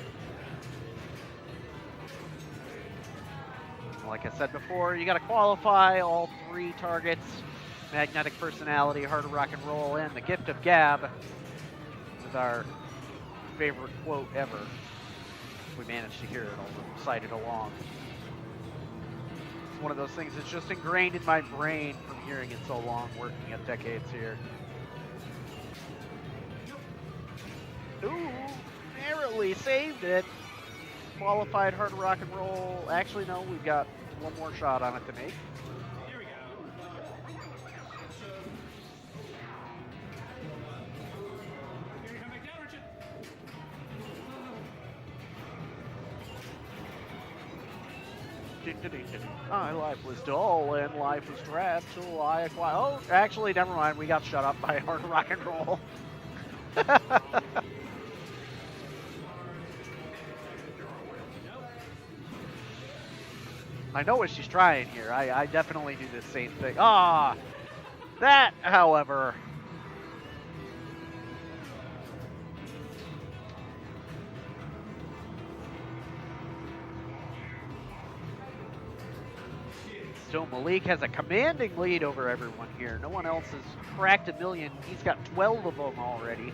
Like I said before, you got to qualify all 3 targets: magnetic personality, heart of rock and roll, and the gift of gab, with our favorite quote ever. We managed to hear it, I'll recite it along. It's one of those things that's just ingrained in my brain from hearing it so long, working at Decades here. Ooh, narrowly saved it. Qualified hard rock and roll. Actually, no, we've got one more shot on it to make. Here we go. Here you come back down, Richard. My life was dull and life was drab, so I acquired. Oh, actually, never mind. We got shut up by hard rock and roll. I know what she's trying here. I definitely do the same thing. Ah, that, however. So Malik has a commanding lead over everyone here. No one else has cracked 1 million. He's got 12 of them already.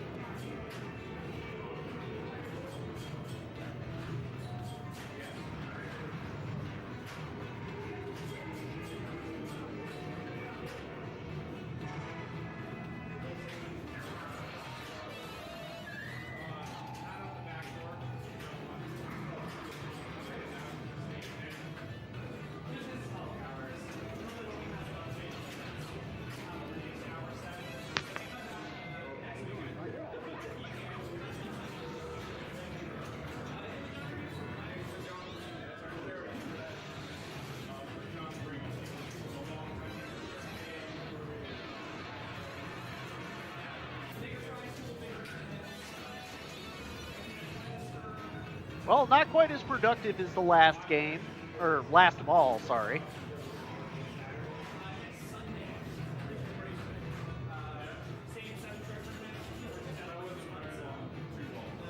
Well, not quite as productive as the last game, or last of all, sorry.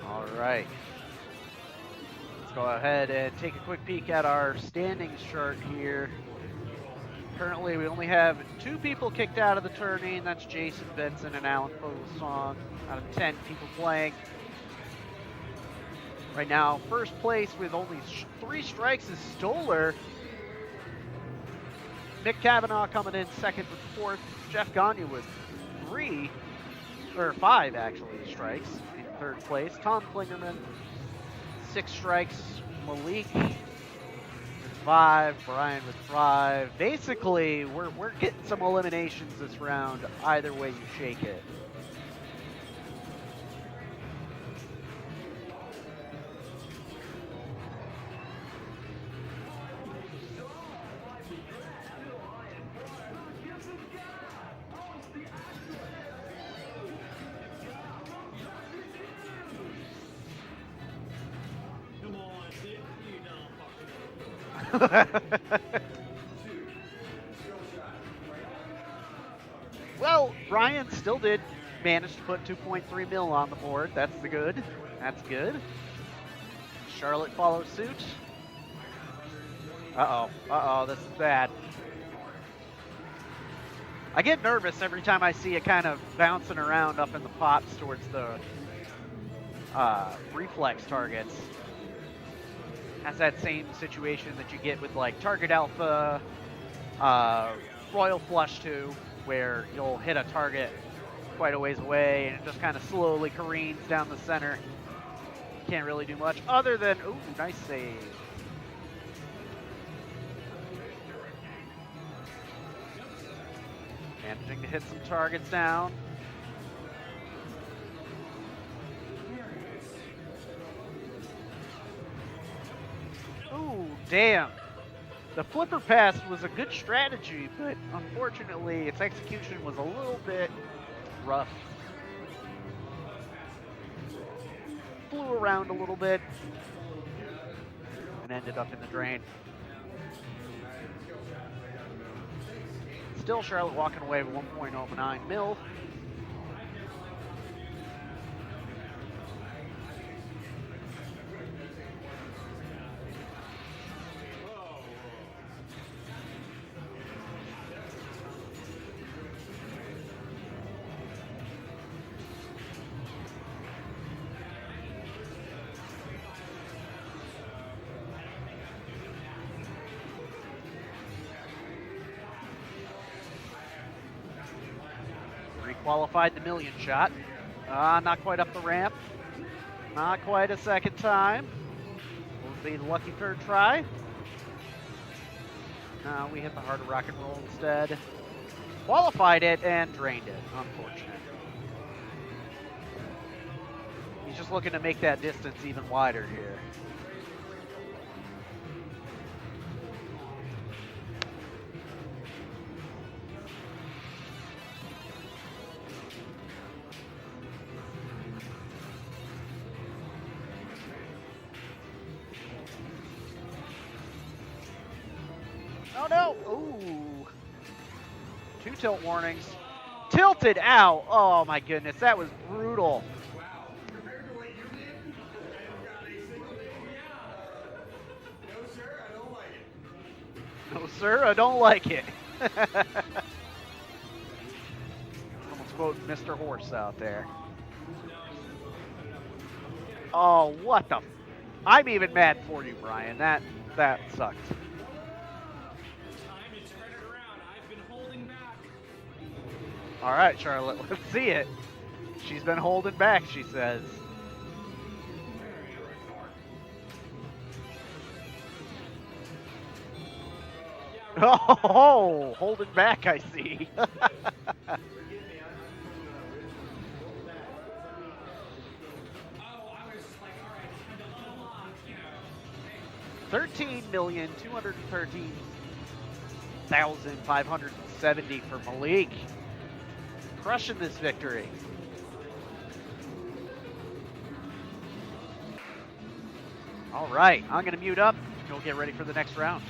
All right. Let's go ahead and take a quick peek at our standings chart here. Currently, we only have 2 people kicked out of the tourney, and that's Jason Benson and Alan Fogelsong out of 10 people playing. Right now, first place with only 3 strikes is Stoller. Nick Kavanaugh coming in second with 4th. Jeff Gagne with 5 actually strikes in 3rd place. Tom Klingerman, 6 strikes. Malik with 5. Brian with 5. Basically, we're getting some eliminations this round either way you shake it. Well, Brian still did managed to put 2.3 mil on the board. That's the good. That's good. Charlotte follows suit. Uh-oh. Uh-oh, this is bad. I get nervous every time I see it kind of bouncing around up in the pots towards the reflex targets. Has that same situation that you get with like Target Alpha, Royal Flush 2, where you'll hit a target quite a ways away and it just kind of slowly careens down the center. Can't really do much other than, ooh, nice save. Managing to hit some targets down. Ooh, damn. The flipper pass was a good strategy, but unfortunately its execution was a little bit rough. Flew around a little bit and ended up in the drain. Still Charlotte walking away with 1.09 mil. Qualified the million shot. Not quite up the ramp. Not quite a second time. Will be the lucky third try. No, we hit the harder rock and roll instead. Qualified it and drained it. Unfortunate. He's just looking to make that distance even wider here. Oh no! Ooh. 2 tilt warnings. Tilted out! Oh my goodness, that was brutal. Wow. Compared to what you did, and got a single day, yeah. No, sir, I don't like it. No, sir, I don't like it. Someone's quoting Mr. Horse out there. Oh, what the? I'm even mad for you, Brian. That sucked. All right, Charlotte, let's see it. She's been holding back, she says. Oh, holding back, I see. 13,213,570 for Malik. Crushing this victory. All right, I'm going to mute up. We'll get ready for the next round.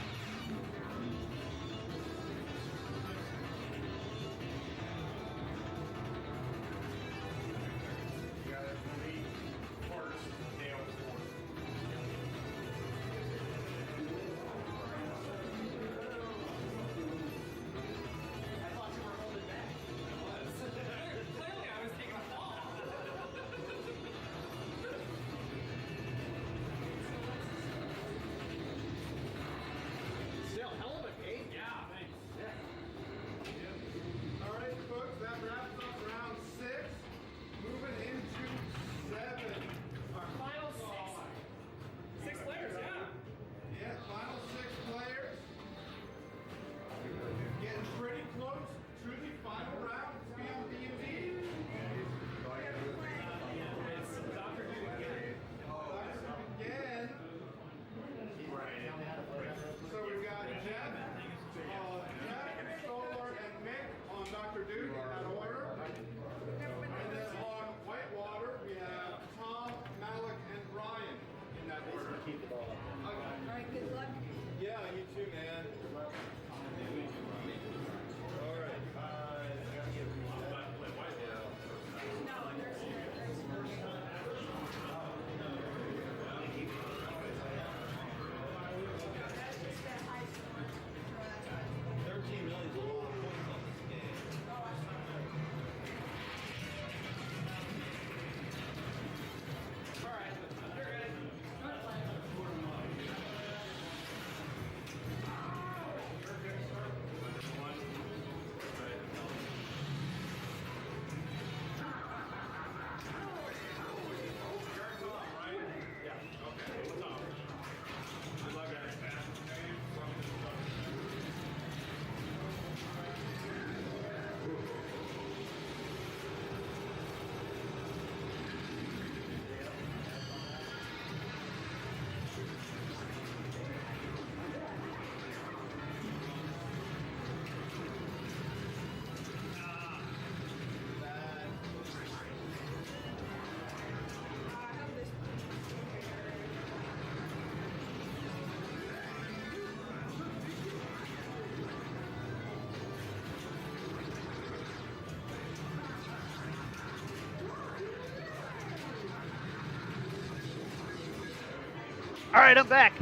All right, I'm back.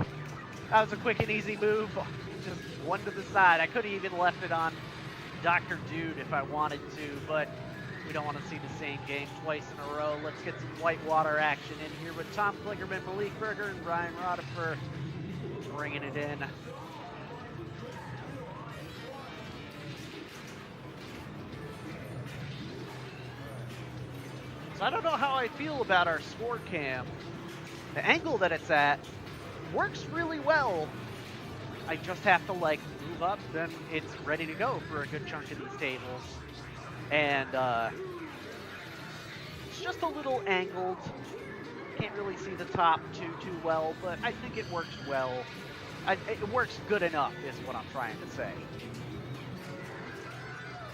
That was a quick and easy move. Just one to the side. I could have even left it on Dr. Dude if I wanted to, but we don't want to see the same game twice in a row. Let's get some Whitewater action in here with Tom Klingerman, Malik Berger, and Brian Rodifer bringing it in. So I don't know how I feel about our score cam. The angle that it's at works really well. I just have to like move up, then it's ready to go for a good chunk of these tables. And it's just a little angled. Can't really see the top too well, but I think it works well. It works good enough is what I'm trying to say.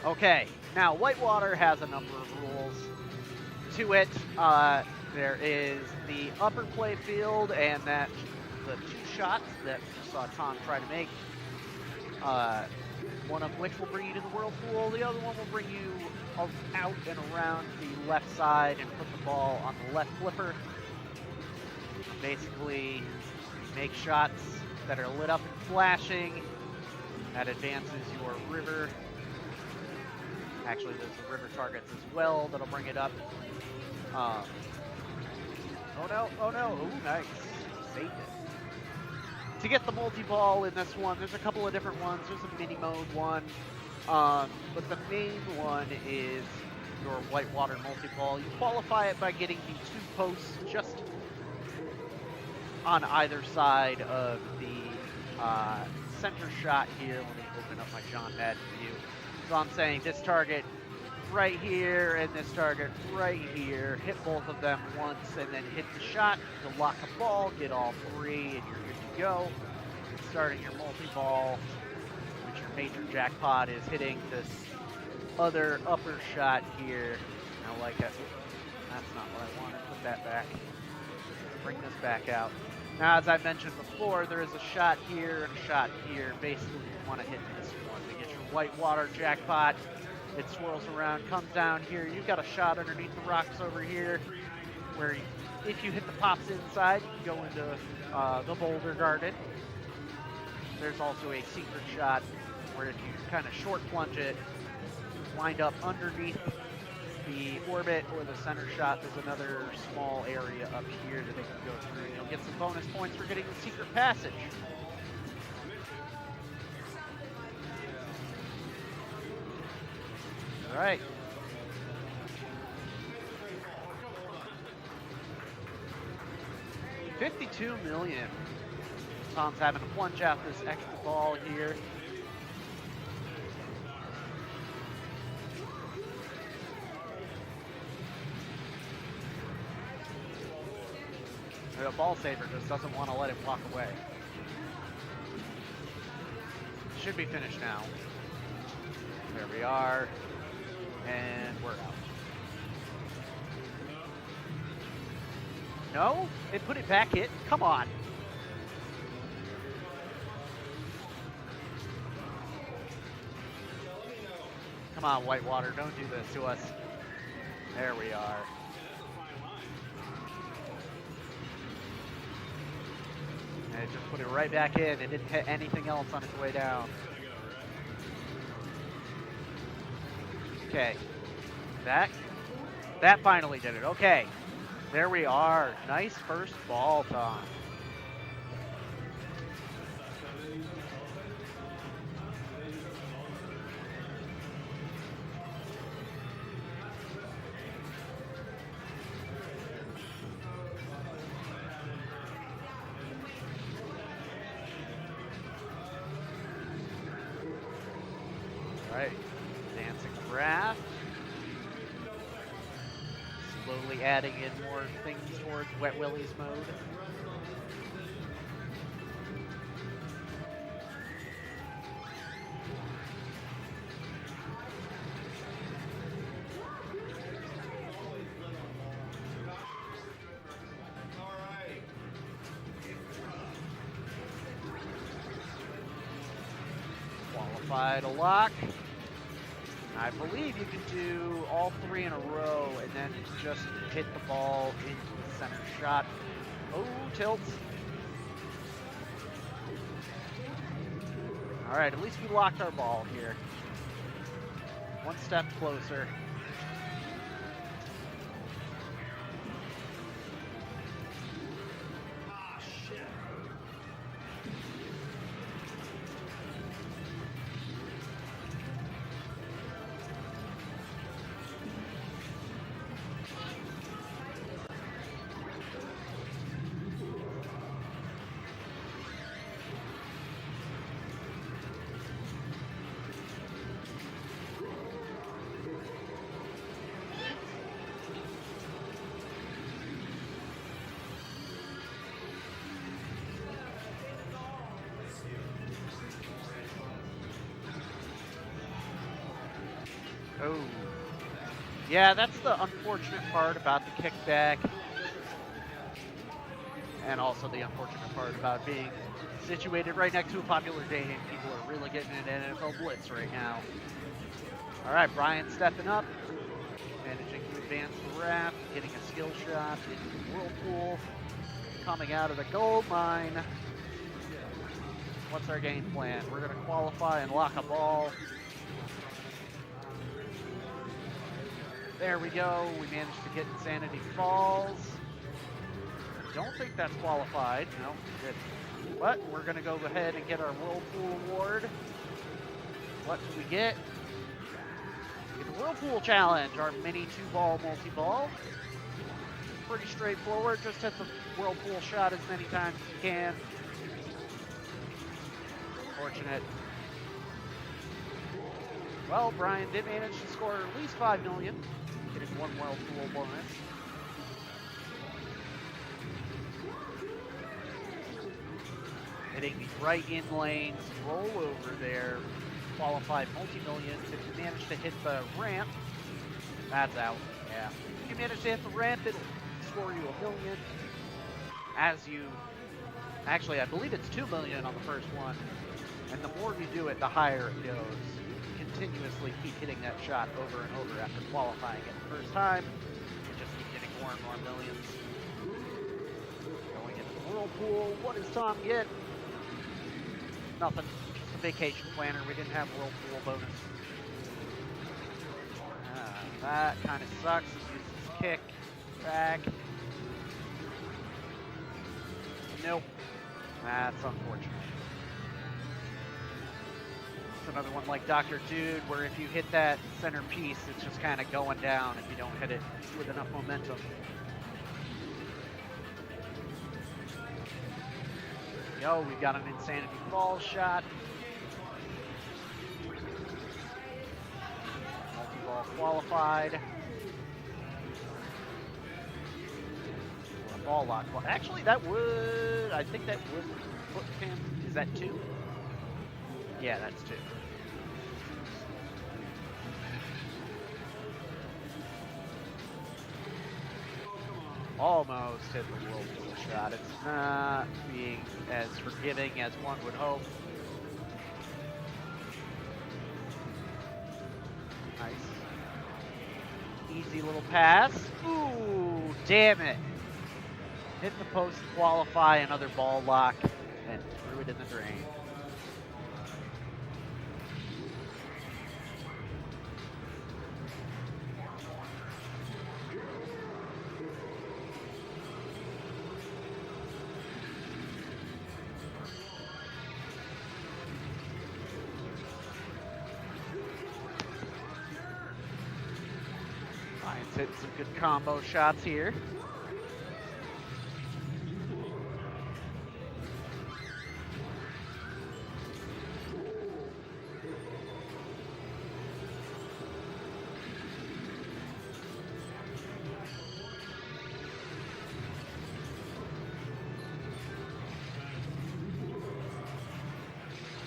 Okay, now Whitewater has a number of rules to it. There is the upper play field, and that the 2 shots that you saw Tom try to make. One of which will bring you to the whirlpool. The other one will bring you out and around the left side and put the ball on the left flipper. Basically, you make shots that are lit up and flashing. That advances your river. Actually, there's the river targets as well that'll bring it up. Oh no, oh no, ooh, nice. Saved it. To get the multi-ball in this one, there's a couple of different ones. There's a mini mode one, but the main one is your Whitewater multi-ball. You qualify it by getting the 2 posts just on either side of the center shot here. Let me open up my John Madden view. So I'm saying this target right here and this target right here. Hit both of them once and then hit the shot. You'll lock a ball, get all 3, and you're good to go. Starting your multi-ball, which your major jackpot is hitting this other upper shot here. I like it. That's not what I wanted. Put that back. Bring this back out. Now, as I mentioned before, there is a shot here and a shot here. Basically, you want to hit this one to get your Whitewater jackpot. It swirls around, comes down here. You've got a shot underneath the rocks over here where if you hit the pops inside, you can go into the boulder garden. There's also a secret shot where if you kind of short plunge it, wind up underneath the orbit or the center shot. There's another small area up here that they can go through. You'll get some bonus points for getting the secret passage. All right. $52 million. Tom's having to plunge out this extra ball here. The ball saver just doesn't want to let him walk away. Should be finished now. There we are. And we're out. No? They put it back in? Come on. Come on, Whitewater, don't do this to us. There we are. And it just put it right back in. It didn't hit anything else on its way down. Okay. That finally did it. Okay. There we are. Nice first ball, Tom. Right, dancing raft. Slowly adding in more things towards Wet Willie's mode. Qualified a lock. I believe you can do all 3 in a row and then just hit the ball into the center shot. Oh, tilts. All right, at least we locked our ball here. One step closer. Ah, shit. Oh. Yeah, that's the unfortunate part about the kickback. And also the unfortunate part about being situated right next to a popular game. People are really getting an NFL blitz right now. All right, Brian stepping up, managing to advance the raft, getting a skill shot into the whirlpool, coming out of the gold mine. What's our game plan? We're going to qualify and lock a ball. There we go. We managed to get Insanity Falls. Don't think that's qualified. No, good. But we're going to go ahead and get our Whirlpool Award. What do we get? We get the Whirlpool Challenge, our mini 2-ball multi-ball. Pretty straightforward. Just hit the Whirlpool shot as many times as you can. Fortunate. Well, Brian did manage to score at least 5 million. Getting one Whirlpool bonus. Hitting the right in lanes, roll over there, qualified multi-millions. If you manage to hit the ramp, that's out, yeah. If you manage to hit the ramp, it'll score you 1 million. Actually, I believe it's 2 million on the first one. And the more you do it, the higher it goes. You continuously keep hitting that shot over and over after qualifying it the first time. You just keep getting more and more millions. Going into the Whirlpool, what does Tom get? Nothing. Just a vacation planner. We didn't have Whirlpool bonus. That kind of sucks. He uses kick. Back. Nope. That's unfortunate. It's another one like Dr. Dude, where if you hit that center piece, it's just kind of going down if you don't hit it with enough momentum. Yo, we've got an Insanity Falls shot. Multi-ball qualified. A ball lock. Well, actually, I think that would put him, is that 2? Yeah, that's 2. Almost hit the Whirlpool shot. It's not being as forgiving as one would hope. Nice. Easy little pass. Ooh, damn it. Hit the post to qualify, another ball lock, and threw it in the drain. Lions hitting some good combo shots here.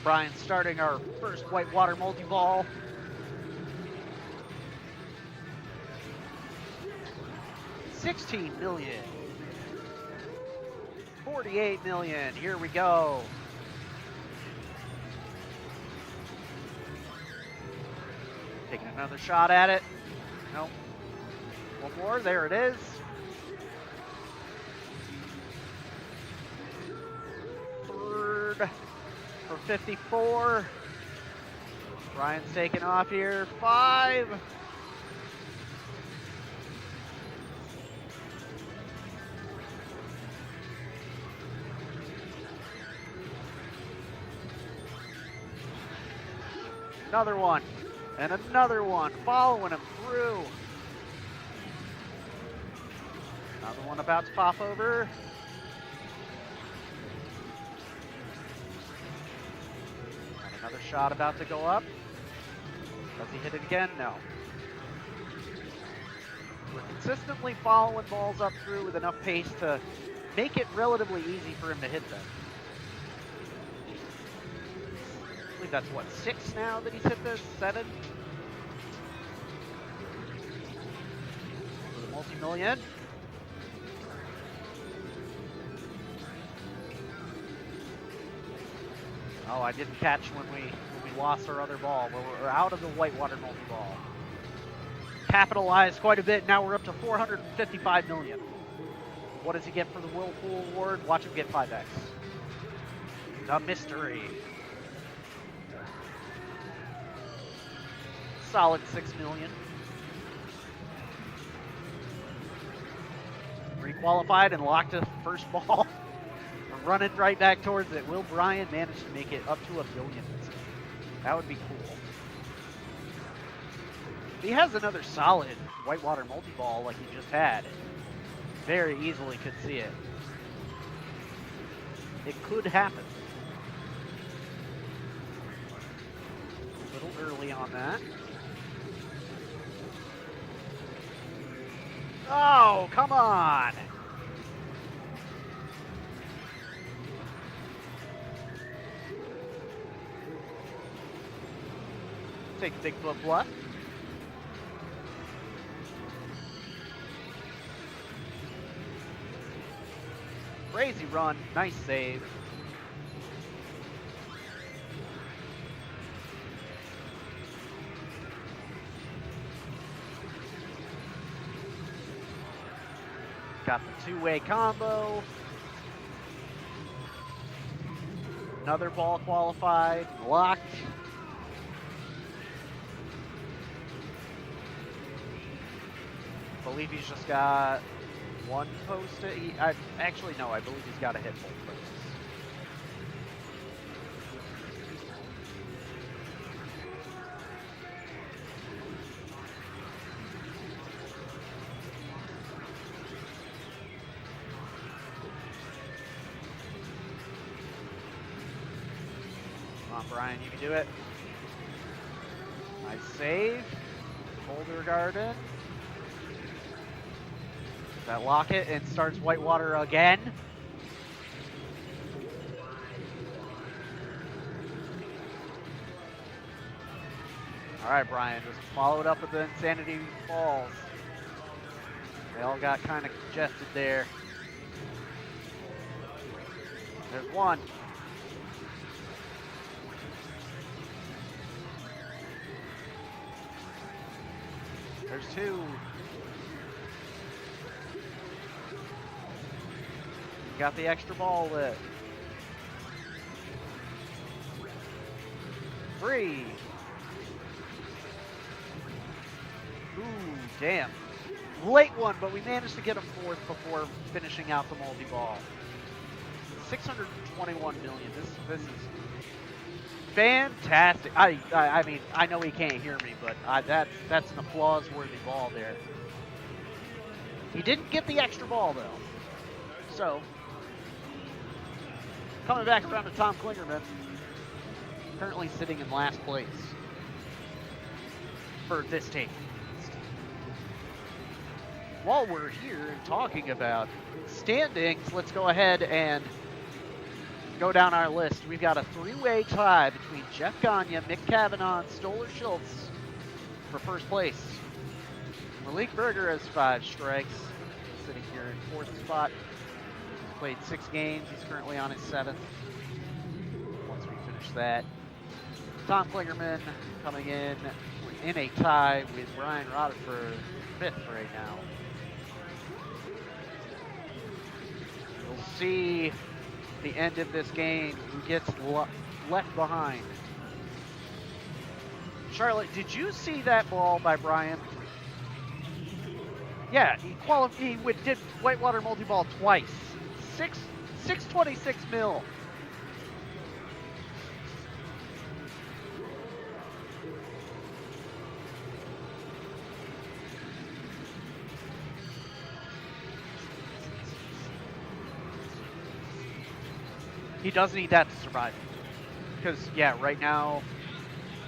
Brian starting our first whitewater multi-ball. $16 million. 48 million. Here we go. Taking another shot at it. Nope. One more. There it is. Third. for 54. Brian's taking off here. 5. Another one. And another one. Following him through. Another one about to pop over. And another shot about to go up. Does he hit it again? No. We're consistently following balls up through with enough pace to make it relatively easy for him to hit them. I believe that's what, 6 now that he's hit this? 7? For the multi-million. Oh, I didn't catch when we lost our other ball. We're out of the Whitewater multi-ball. Capitalized quite a bit. Now we're up to 455 million. What does he get for the Whirlpool Award? Watch him get 5x. The mystery. Solid 6 million. Requalified and locked a first ball. We're running right back towards it. Will Bryan manage to make it up to $1 billion? That would be cool. If he has another solid Whitewater multi-ball like he just had, very easily could see it. It could happen. A little early on that. Oh, come on! Take Bigfoot Bluff. Crazy run, nice save. Got the two-way combo. Another ball qualified, locked. I believe he's just got one post. Actually, no, I believe he's got to hit both posts. Come on, Brian, you can do it. Nice save. Boulder Garden. That lock it and starts Whitewater again. All right, Brian, just follow it up with the Insanity Falls. They all got kind of congested there. There's one. There's 2. Got the extra ball lit. 3. Ooh, damn. Late one, but we managed to get a 4th before finishing out the multi-ball. 621 million. This is fantastic. I mean, I know he can't hear me, but that's an applause-worthy ball there. He didn't get the extra ball though. So, coming back around to Tom Klingerman, currently sitting in last place for this tape. While we're here and talking about standings, let's go ahead and go down our list. We've got a 3-way tie between Jeff Gagne, Mick Cavanaugh, and Stolar Schultz for first place. Malik Berger has 5 strikes, sitting here in 4th spot. He's played 6 games. He's currently on his 7th. Once we finish that, Tom Klingerman coming in a tie with Brian Rutherford, 5th right now. We'll see the end of this game who gets left behind. Charlotte, did you see that ball by Brian? Yeah, he did Whitewater multi-ball twice. 626 mil. He does need that to survive. Because, yeah, right now,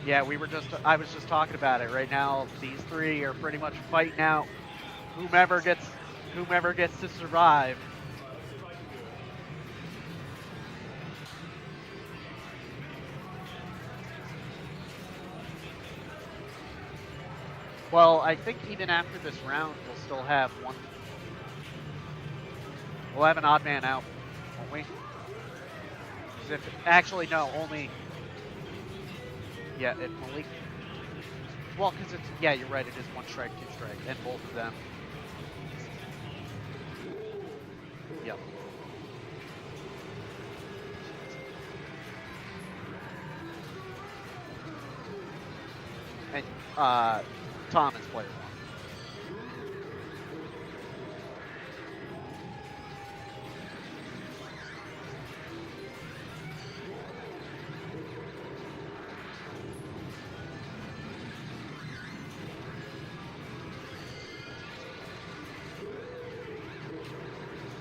yeah, I was just talking about it. Right now, these three are pretty much fighting out whomever gets to survive. Well, I think even after this round, we'll still have one. We'll have an odd man out, won't we? Actually, no, only. Yeah, if Malik. Well, because it's. Yeah, you're right, it is 1 strike, 2 strike, and both of them. Yep. And Tom is player 1.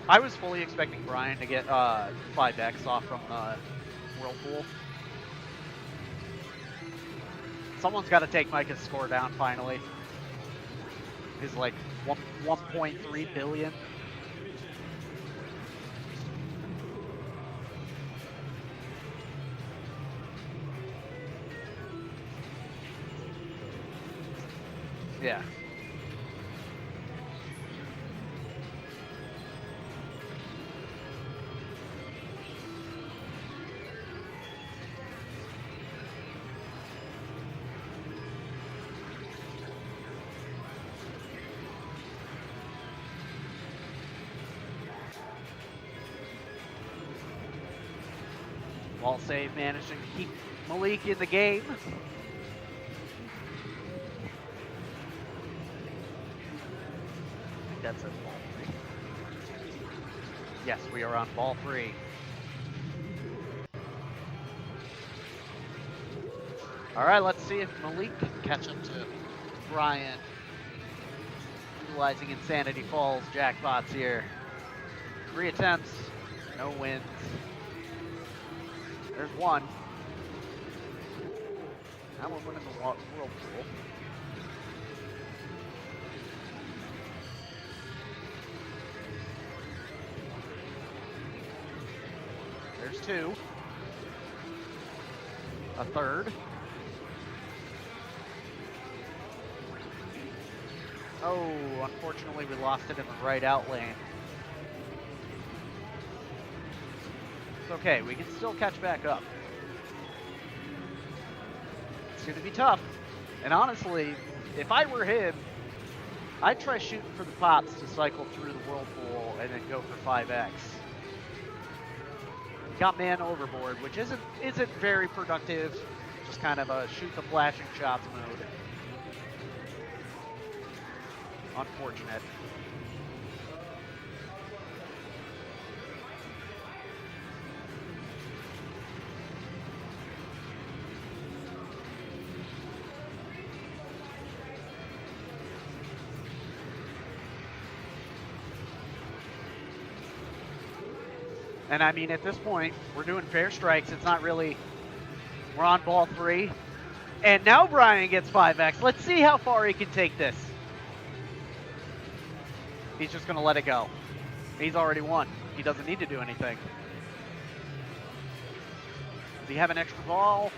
I was fully expecting Brian to get 5x off from the Whirlpool. Someone's got to take Micah's score down finally. He's like 1.3 billion. Yeah. Ball save, managing to keep Malik in the game. I think that's it, ball 3. Yes, we are on ball 3. All right, let's see if Malik can catch up to Brian. Utilizing Insanity Falls jackpots here. 3 attempts, no wins. There's 1. Now we're winning the Whirlpool. There's 2. A 3rd. Oh, unfortunately we lost it in the right out lane. It's okay, we can still catch back up. It's going to be tough. And honestly, if I were him, I'd try shooting for the pops to cycle through the Whirlpool and then go for 5x. Got man overboard, which isn't very productive. Just kind of a shoot the flashing shots mode. Unfortunate. And I mean, at this point, we're doing fair strikes. It's not really, we're on ball 3. And now Brian gets 5x. Let's see how far he can take this. He's just going to let it go. He's already won. He doesn't need to do anything. Does he have an extra ball?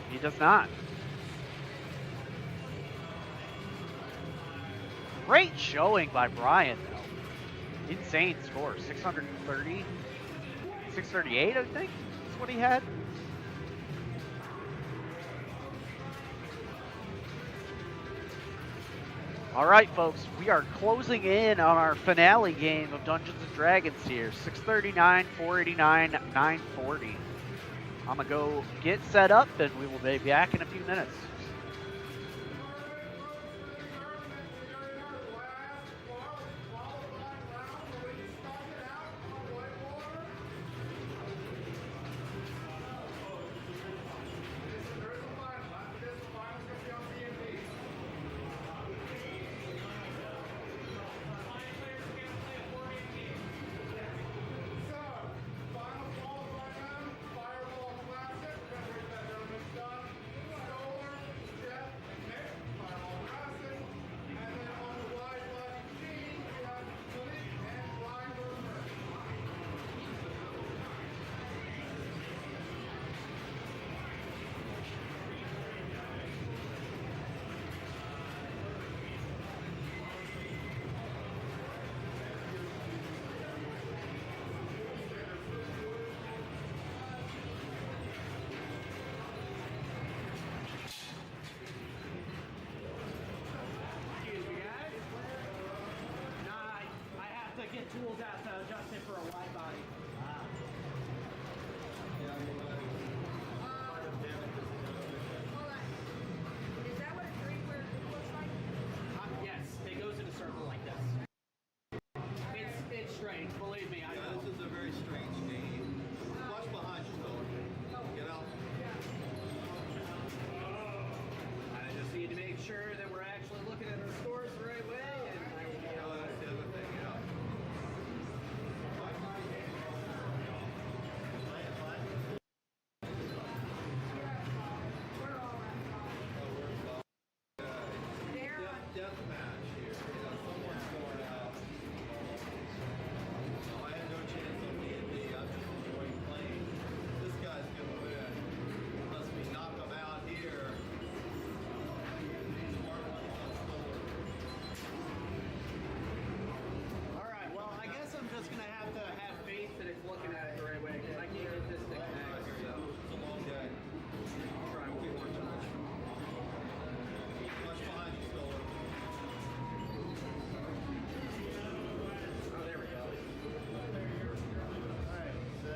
He does not. Great showing by Brian, though. Insane score. 630. 638, I think, is what he had. All right, folks, we are closing in on our finale game of Dungeons & Dragons here. 639, 489, 940. I'm going to go get set up, and we will be back in a few minutes. Get tools out to adjust it for a wide body. Is that what a three-word looks like? Yes, it goes in a circle like this. It's strange, believe me. I know. This is a very strange game. Watch behind you, though. Get out. I just need to make sure that we're actually looking at our scores the right way. And That's the other thing, yeah. Deathmatch here. Someone's going out. I had no chance on D&D. I'm just enjoying playing. This guy's gonna win. Unless we knock him out here. all right, well, I guess I'm just gonna have to have faith that it's looking at it the right way because I can't get this to connect. So It's a long day. I'll try one more time. Watch behind you, Stoller. Oh, there we go. Alright, so...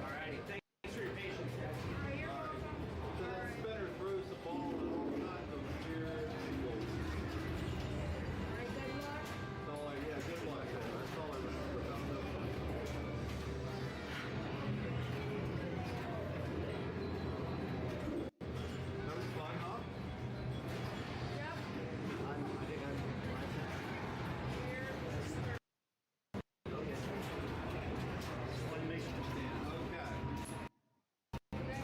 Alrighty, thanks for your patience, guys. So that spinner throws the ball in all kinds of weird angles. That's all yeah, good luck. That's all I remember about this one. That was fun, huh? Okay.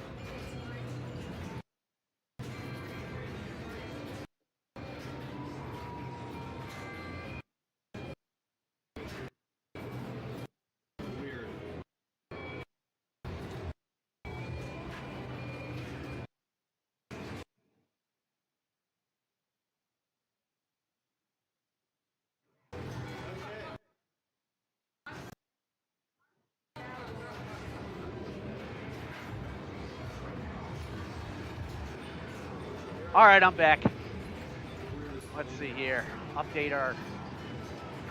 Weird. Okay. All right, I'm back. Let's see here. Update our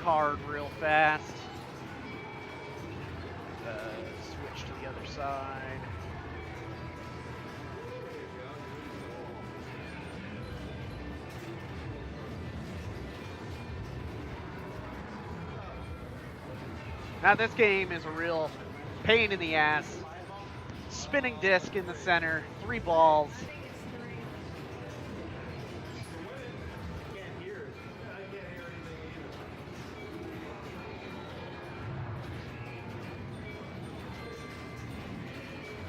card real fast. Switch to the other side. Now this game is a real pain in the ass. Spinning disc in the center, 3 balls. I can't hear anything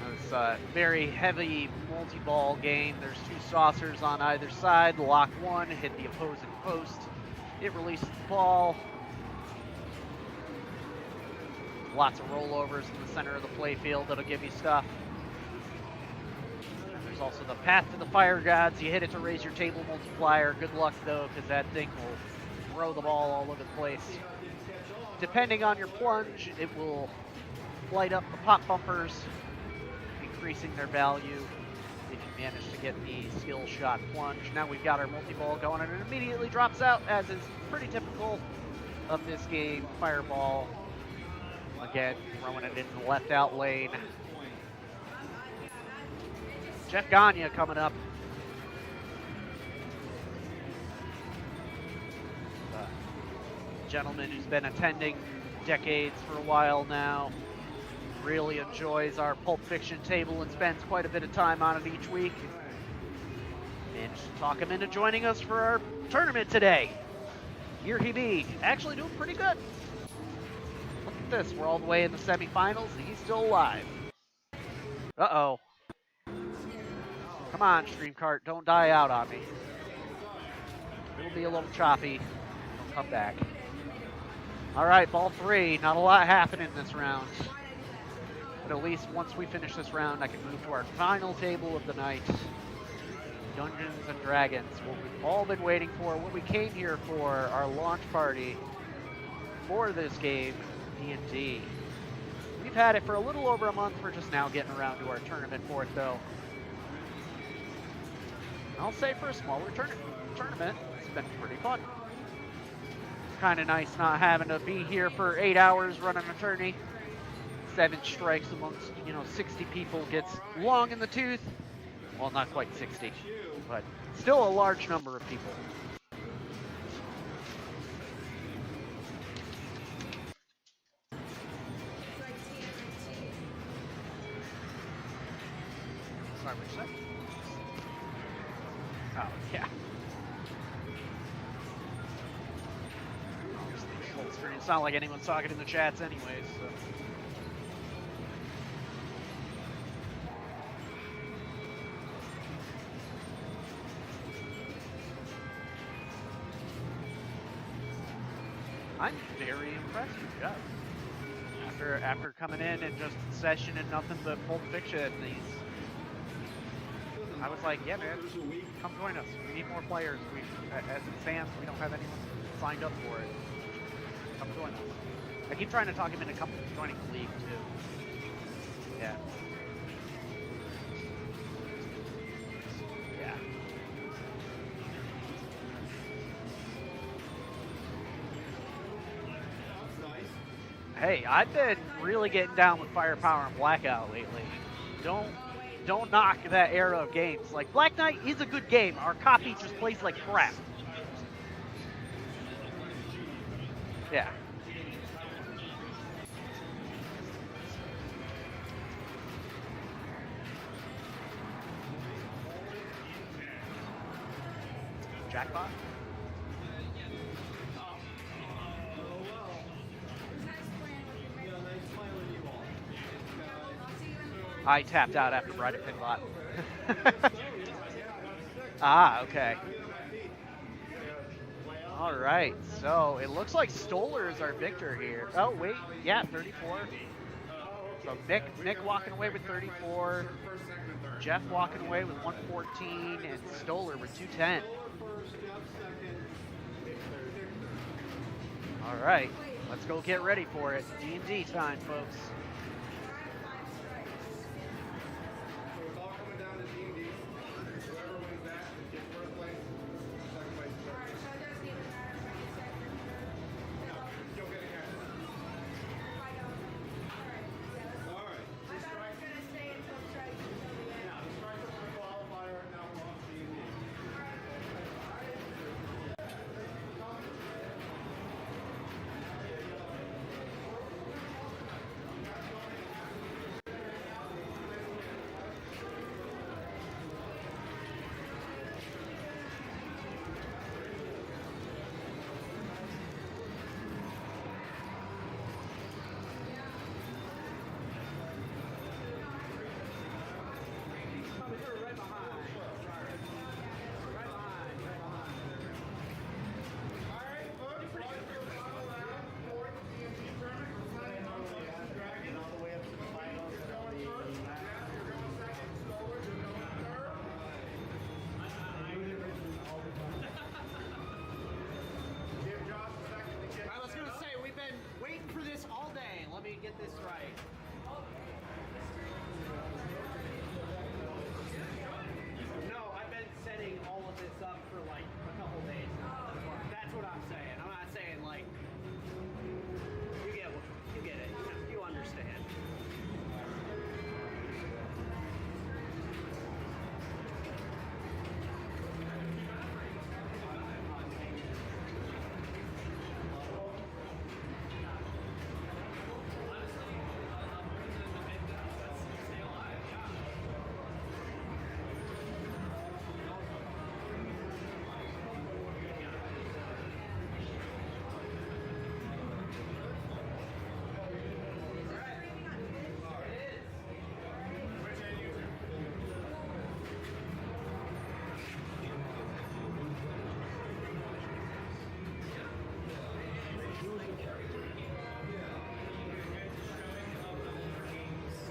either. It's a very heavy multi-ball game. There's 2 saucers on either side. Lock one, hit the opposing post. It releases the ball. Lots of rollovers in the center of the playfield that'll give you stuff. And there's also the Path to the Fire Gods. You hit it to raise your table multiplier. Good luck, though, because that thing will throw the ball all over the place. Depending on your plunge, it will light up the pop bumpers, increasing their value if you manage to get the skill shot plunge. Now we've got our multi-ball going, and it immediately drops out, as is pretty typical of this game. Fireball, again, throwing it in the left out lane. Jeff Gagne coming up. Gentleman who's been attending decades for a while now. Really enjoys our Pulp Fiction table and spends quite a bit of time on it each week. Managed to talk him into joining us for our tournament today. Here he be, actually doing pretty good. Look at this, we're all the way in the semifinals and he's still alive. Uh-oh. Come on, Streamcart, don't die out on me. It'll be a little choppy. Don't come back. All right, ball 3. Not a lot happening this round. But at least once we finish this round, I can move to our final table of the night. Dungeons and Dragons. What we've all been waiting for, what we came here for, our launch party for this game, D&D. We've had it for a little over a month. We're just now getting around to our tournament for it, though. I'll say for a smaller tournament, it's been pretty fun. Kind of nice not having to be here for 8 hours running a tourney. 7 strikes amongst, 60 people gets long in the tooth. Well, not quite 60, but still a large number of people. Sorry, what you said? Oh, yeah. It's not like anyone's talking in the chats anyways, so. I'm very impressed with Jeff. After coming in and just sessioning nothing but Pulp Fiction, I was like, yeah, man, come join us. We need more players. As it stands, we don't have anyone signed up for it. Come join us. I keep trying to talk him into joining the league, too. Yeah. Yeah. Hey, I've been really getting down with Firepower and Blackout lately. Don't knock that era of games. Like, Black Knight is a good game. Our copy just plays like crap. Yeah. Jackpot? I tapped out after Bride at Pinlot. Ah, okay. All right, so it looks like Stoller is our victor here. Oh, wait, yeah, 34. So Nick walking away with 34, Jeff walking away with 114, and Stoller with 210. All right, let's go get ready for it. D&D time, folks. get this right. No, I've been setting all of this up for like a couple days now. That's what I'm saying. I'm not saying like you get it. You understand.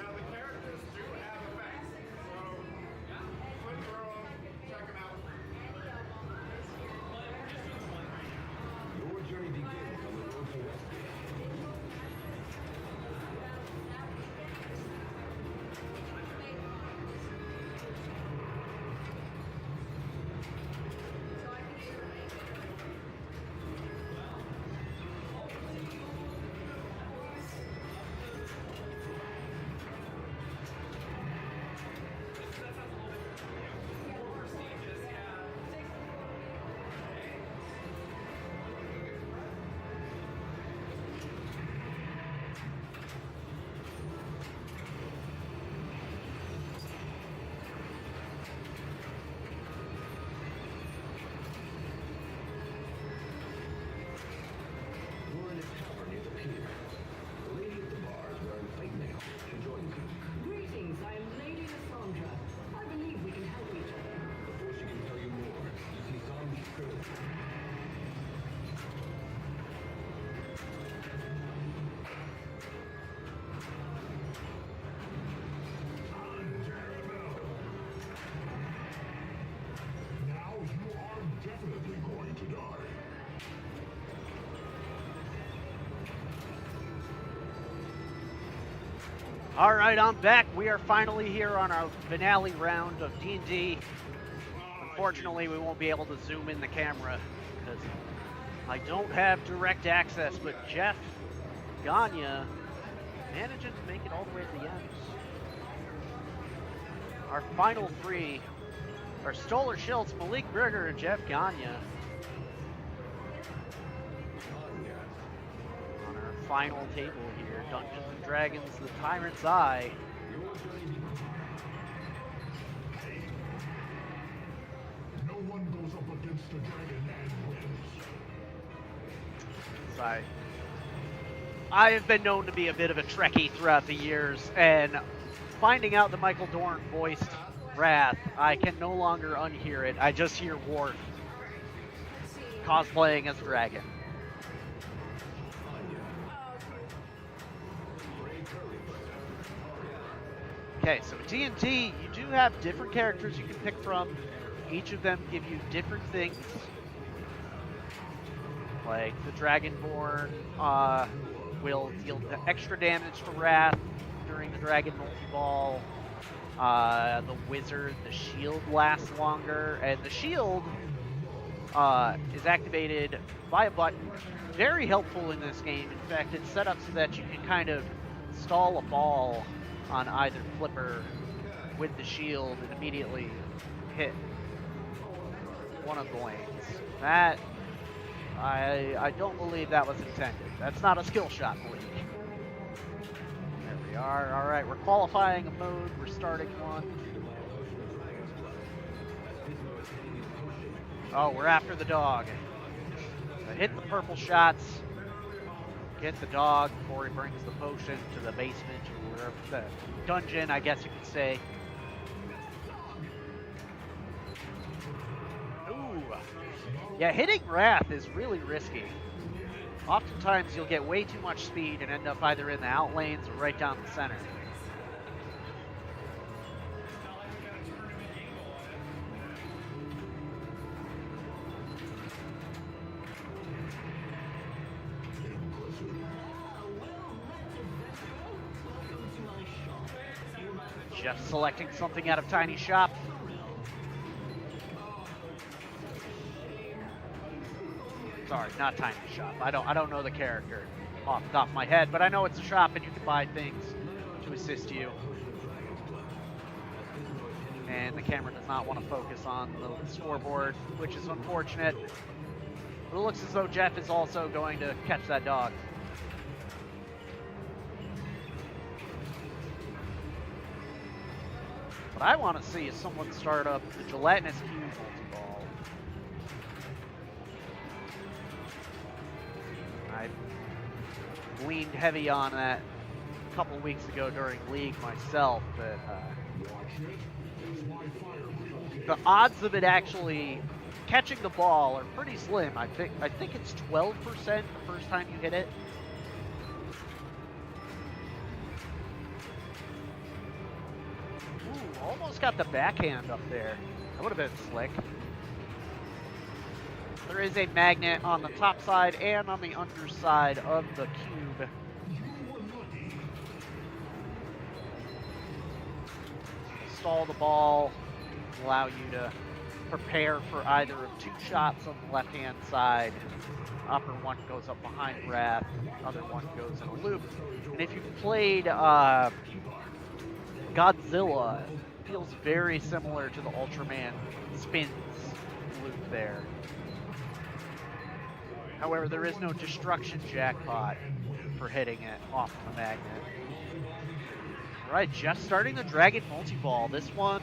Now the characters do have effects, so flip through them, check them out. Your journey begins on the road to Westgate. So I can get your name. We're in a tavern near the pier. The lady at the bar is wearing fake mail and joins you. Greetings, I am Lady Cassandra. I believe we can help each other. Before she can tell you more, you see Tom's trilogy. Now you are definitely going to die. All right, I'm back. We are finally here on our finale round of D&D. Unfortunately, we won't be able to zoom in the camera because I don't have direct access, but Jeff Gagne managing to make it all the way to the end. Our final three are Stolar Schultz, Malik Brigger, and Jeff Gagne. On our final table here, Dungeons & Dragons, The Tyrant's Eye. No one goes up against a dragon and wins. I have been known to be a bit of a Trekkie throughout the years, and finding out that Michael Dorn voiced Wrath, I can no longer unhear it. I just hear Worf cosplaying as a dragon. Okay, so D&D, you do have different characters you can pick from. Each of them give you different things. Like the Dragonborn will deal the extra damage to Wrath during the Dragon Multi-Ball. The Wizard, the shield lasts longer, and the shield is activated by a button. Very helpful in this game. In fact, it's set up so that you can kind of stall a ball on either flipper with the shield and immediately hit one of the lanes. That, I don't believe that was intended. That's not a skill shot, Malik. There we are. All right, we're qualifying a mode. We're starting one. Oh, we're after the dog. So hit the purple shots. Get the dog before he brings the potion to the basement or wherever the dungeon, I guess you could say. Ooh. Yeah, hitting Wrath is really risky. Oftentimes you'll get way too much speed and end up either in the out lanes or right down the center. Jeff selecting something out of Tiny Shop. Sorry, not Tiny Shop. I don't know the character off the top of my head, but I know it's a shop and you can buy things to assist you. And the camera does not want to focus on the scoreboard, which is unfortunate. But it looks as though Jeff is also going to catch that dog. What I want to see is someone start up the gelatinous cube multi-ball. I leaned heavy on that a couple weeks ago during League myself, but the odds of it actually catching the ball are pretty slim. I think it's 12% the first time you hit it. Ooh, almost got the backhand up there. That would have been slick. There is a magnet on the top side and on the underside of the cube. Stall the ball, allow you to prepare for either of two shots on the left-hand side. Upper one goes up behind Wrath, other one goes in a loop. And if you've played Godzilla, it feels very similar to the Ultraman spins loop there. However, there is no destruction jackpot for hitting it off the magnet. All right, Jeff starting the Dragon Multi-Ball. This one,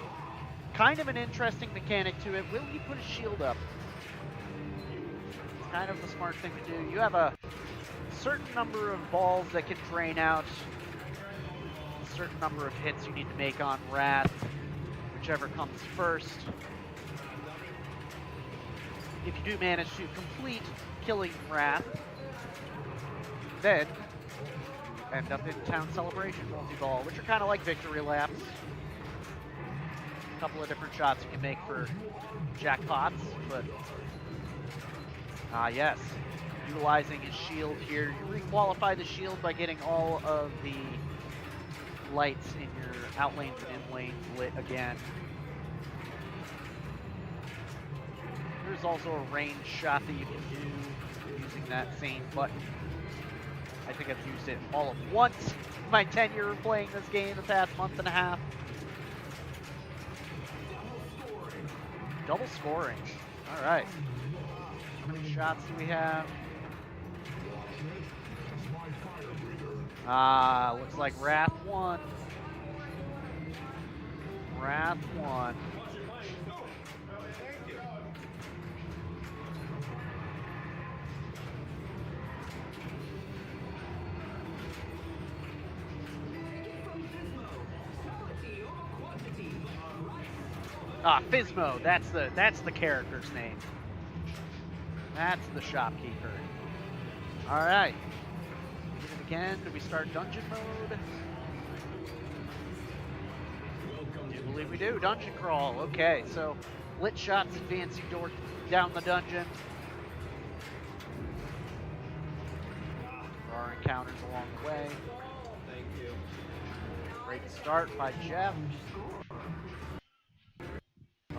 kind of an interesting mechanic to it. Will he put a shield up? It's kind of the smart thing to do. You have a certain number of balls that can drain out, a certain number of hits you need to make on Wrath, whichever comes first. If you do manage to complete killing Wrath, then you end up in Town Celebration Multi-Ball, which are kind of like victory laps. A couple of different shots you can make for jackpots, but yes, utilizing his shield here. You re-qualify the shield by getting all of the lights in your out lanes and in lanes lit again. There's also a range shot that you can do using that same button. I think I've used it all at once in my tenure of playing this game the past month and a half. Double scoring. All right. How many shots do we have? Looks like Wrath won. Wrath won. Physmo, that's the character's name. That's the shopkeeper. All right. Hit it again. Do we start dungeon mode? I believe we do. Dungeon crawl. Okay, so lit shots advance you down the dungeon. There are encounters along the way. Thank you. Great start by Jeff.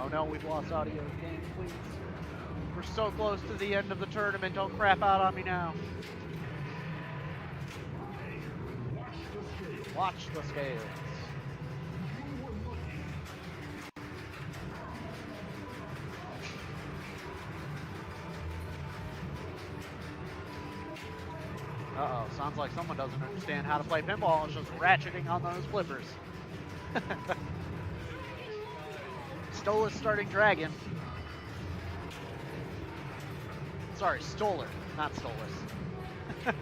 Oh no, we've lost audio. Game, please. We're so close to the end of the tournament. Don't crap out on me now. Watch the scales. Uh-oh, sounds like someone doesn't understand how to play pinball. It's just ratcheting on those flippers. Stolas starting Dragon. Sorry, Stoller, not Stolas.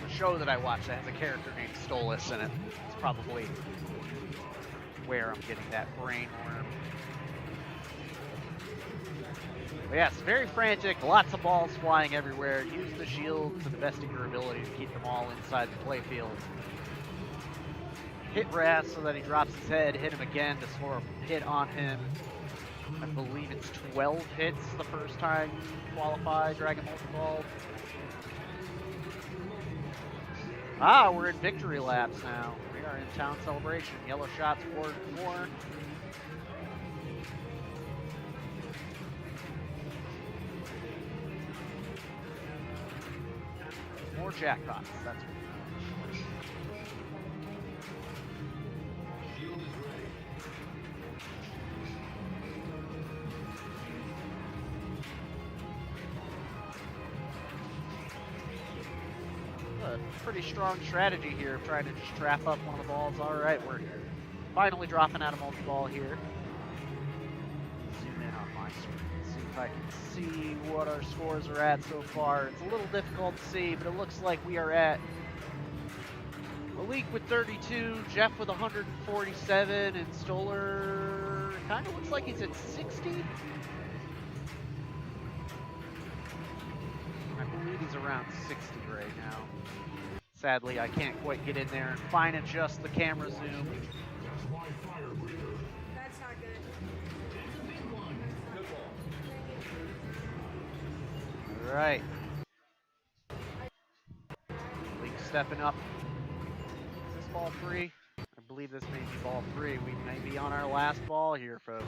The show that I watch that has a character named Stolas in it. It's probably where I'm getting that brain worm. But yes, very frantic, lots of balls flying everywhere. Use the shield to the best of your ability to keep them all inside the playfield. Hit Wrath so that he drops his head, hit him again to score a hit on him. I believe it's 12 hits the first time you qualify Dragon Multi-Ball. Ah, we're in victory laps now. We are in town celebration. Yellow shots for more. More jackpots. That's what. Shield is ready. A pretty strong strategy here of trying to just trap up one of the balls. All right, we're finally dropping out a multi-ball here. Zoom in on my screen, see if I can see what our scores are at so far. It's a little difficult to see, but it looks like we are at Malik with 32, Jeff with 147, and Stoller kind of looks like he's at 60. I believe he's around 60 right now. Sadly, I can't quite get in there and fine adjust the camera zoom. That's my fire breather. That's not good. All right. Malik stepping up. Is this ball 3? I believe this may be ball 3. We may be on our last ball here, folks.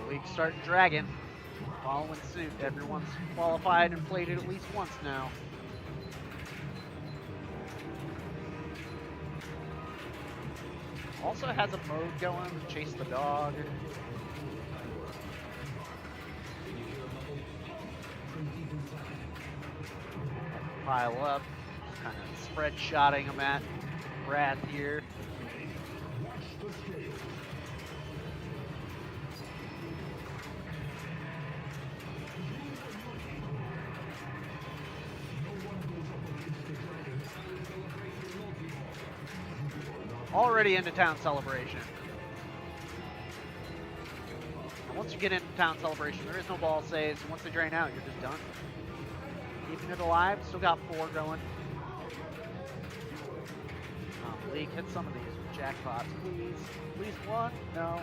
Malik starting dragging. Following suit. Everyone's qualified and played it at least once now. Also has a mode going, chase the dog. Pile up, kind of spread shotting him at Brad here. Watch the scale. Already into town celebration. And once you get into town celebration, there is no ball saves. Once they drain out, you're just done. Keeping it alive. Still got 4 going. Malik, hit some of these with jackpots, please. Please one? No.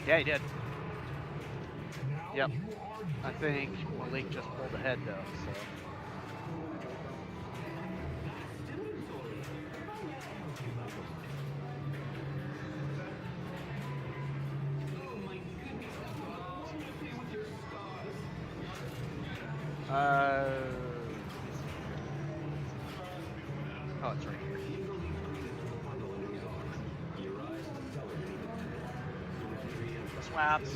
Yeah, he did. Yep. I think Malik just pulled ahead though, so. Oh, it's right here. Swaps.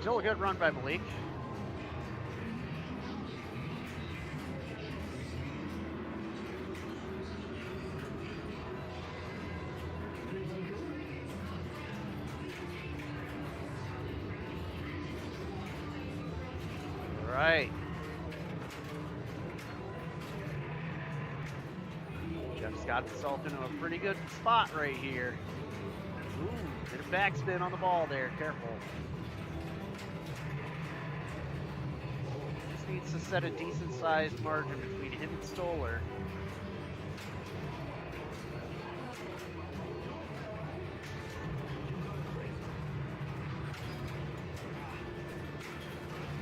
Still a good run by Malik. All right. Jeff's got himself into a pretty good spot right here. Ooh, did a backspin on the ball there. Careful. Just needs to set a decent sized margin between him and Stoller.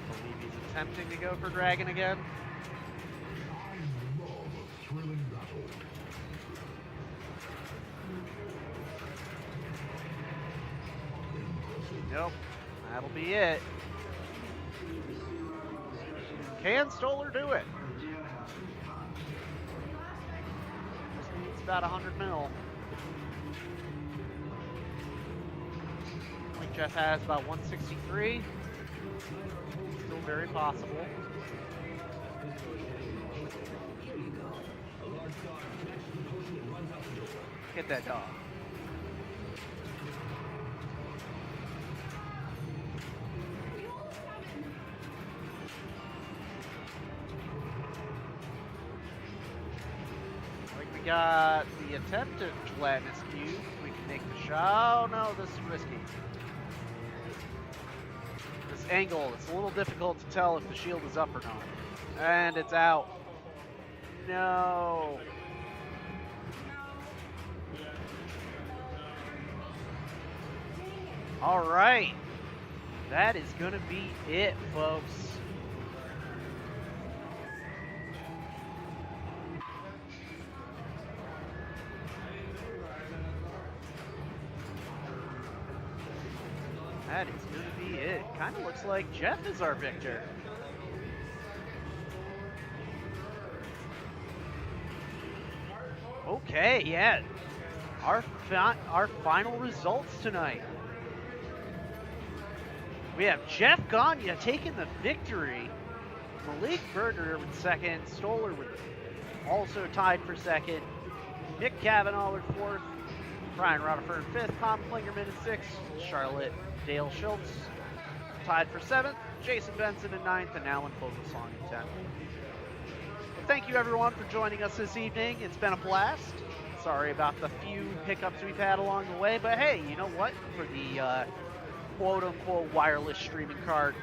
Believe he's attempting to go for Dragon again. I love a thrilling battle. Nope, that'll be it. Can Stoller do it? about 100 mil. I think Jeff has about 163. Still very possible. Here you go. A large dog snatches the potion and runs out the door. Get that dog. We got the attempt at Gelatinous Cube. We can make the shot. Oh no, this is risky. This angle, it's a little difficult to tell if the shield is up or not. And it's out. No. All right. That is going to be it, folks. That is going to be it. Kind of looks like Jeff is our victor. Okay, yeah. Our final results tonight. We have Jeff Gagne taking the victory. Malik Berger with second. Stoller with also tied for second. Nick Cavanaugh with fourth. Brian Rutherford fifth. Tom Klingerman in sixth. Charlotte Dale Schultz tied for seventh. Jason Benson in ninth. And Alan Fogelsong in 10th. Well, thank you everyone for joining us this evening. It's been a blast. Sorry about the few hiccups we've had along the way, but hey, you know what? For the quote-unquote wireless streaming card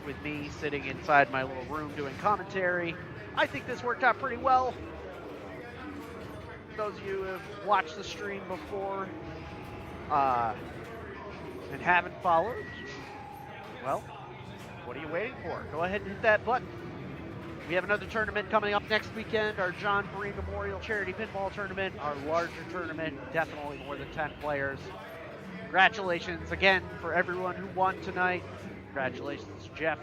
with me sitting inside my little room doing commentary, I think this worked out pretty well. Those of you who have watched the stream before and haven't followed, well, what are you waiting for? Go ahead and hit that button. We have another tournament coming up next weekend, our John Breen Memorial Charity Pinball Tournament, our larger tournament, definitely more than 10 players. Congratulations again for everyone who won tonight. Congratulations Jeff,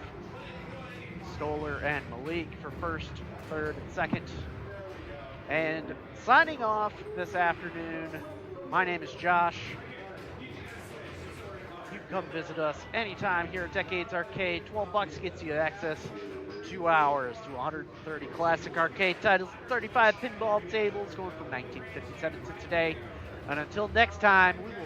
Stoller, and Malik for first, third, and second. And signing off this afternoon, my name is Josh. You can come visit us anytime here at Decades Arcade. $12 gets you access 2 hours to 130 classic arcade titles, 35 pinball tables going from 1957 to today. And until next time, we will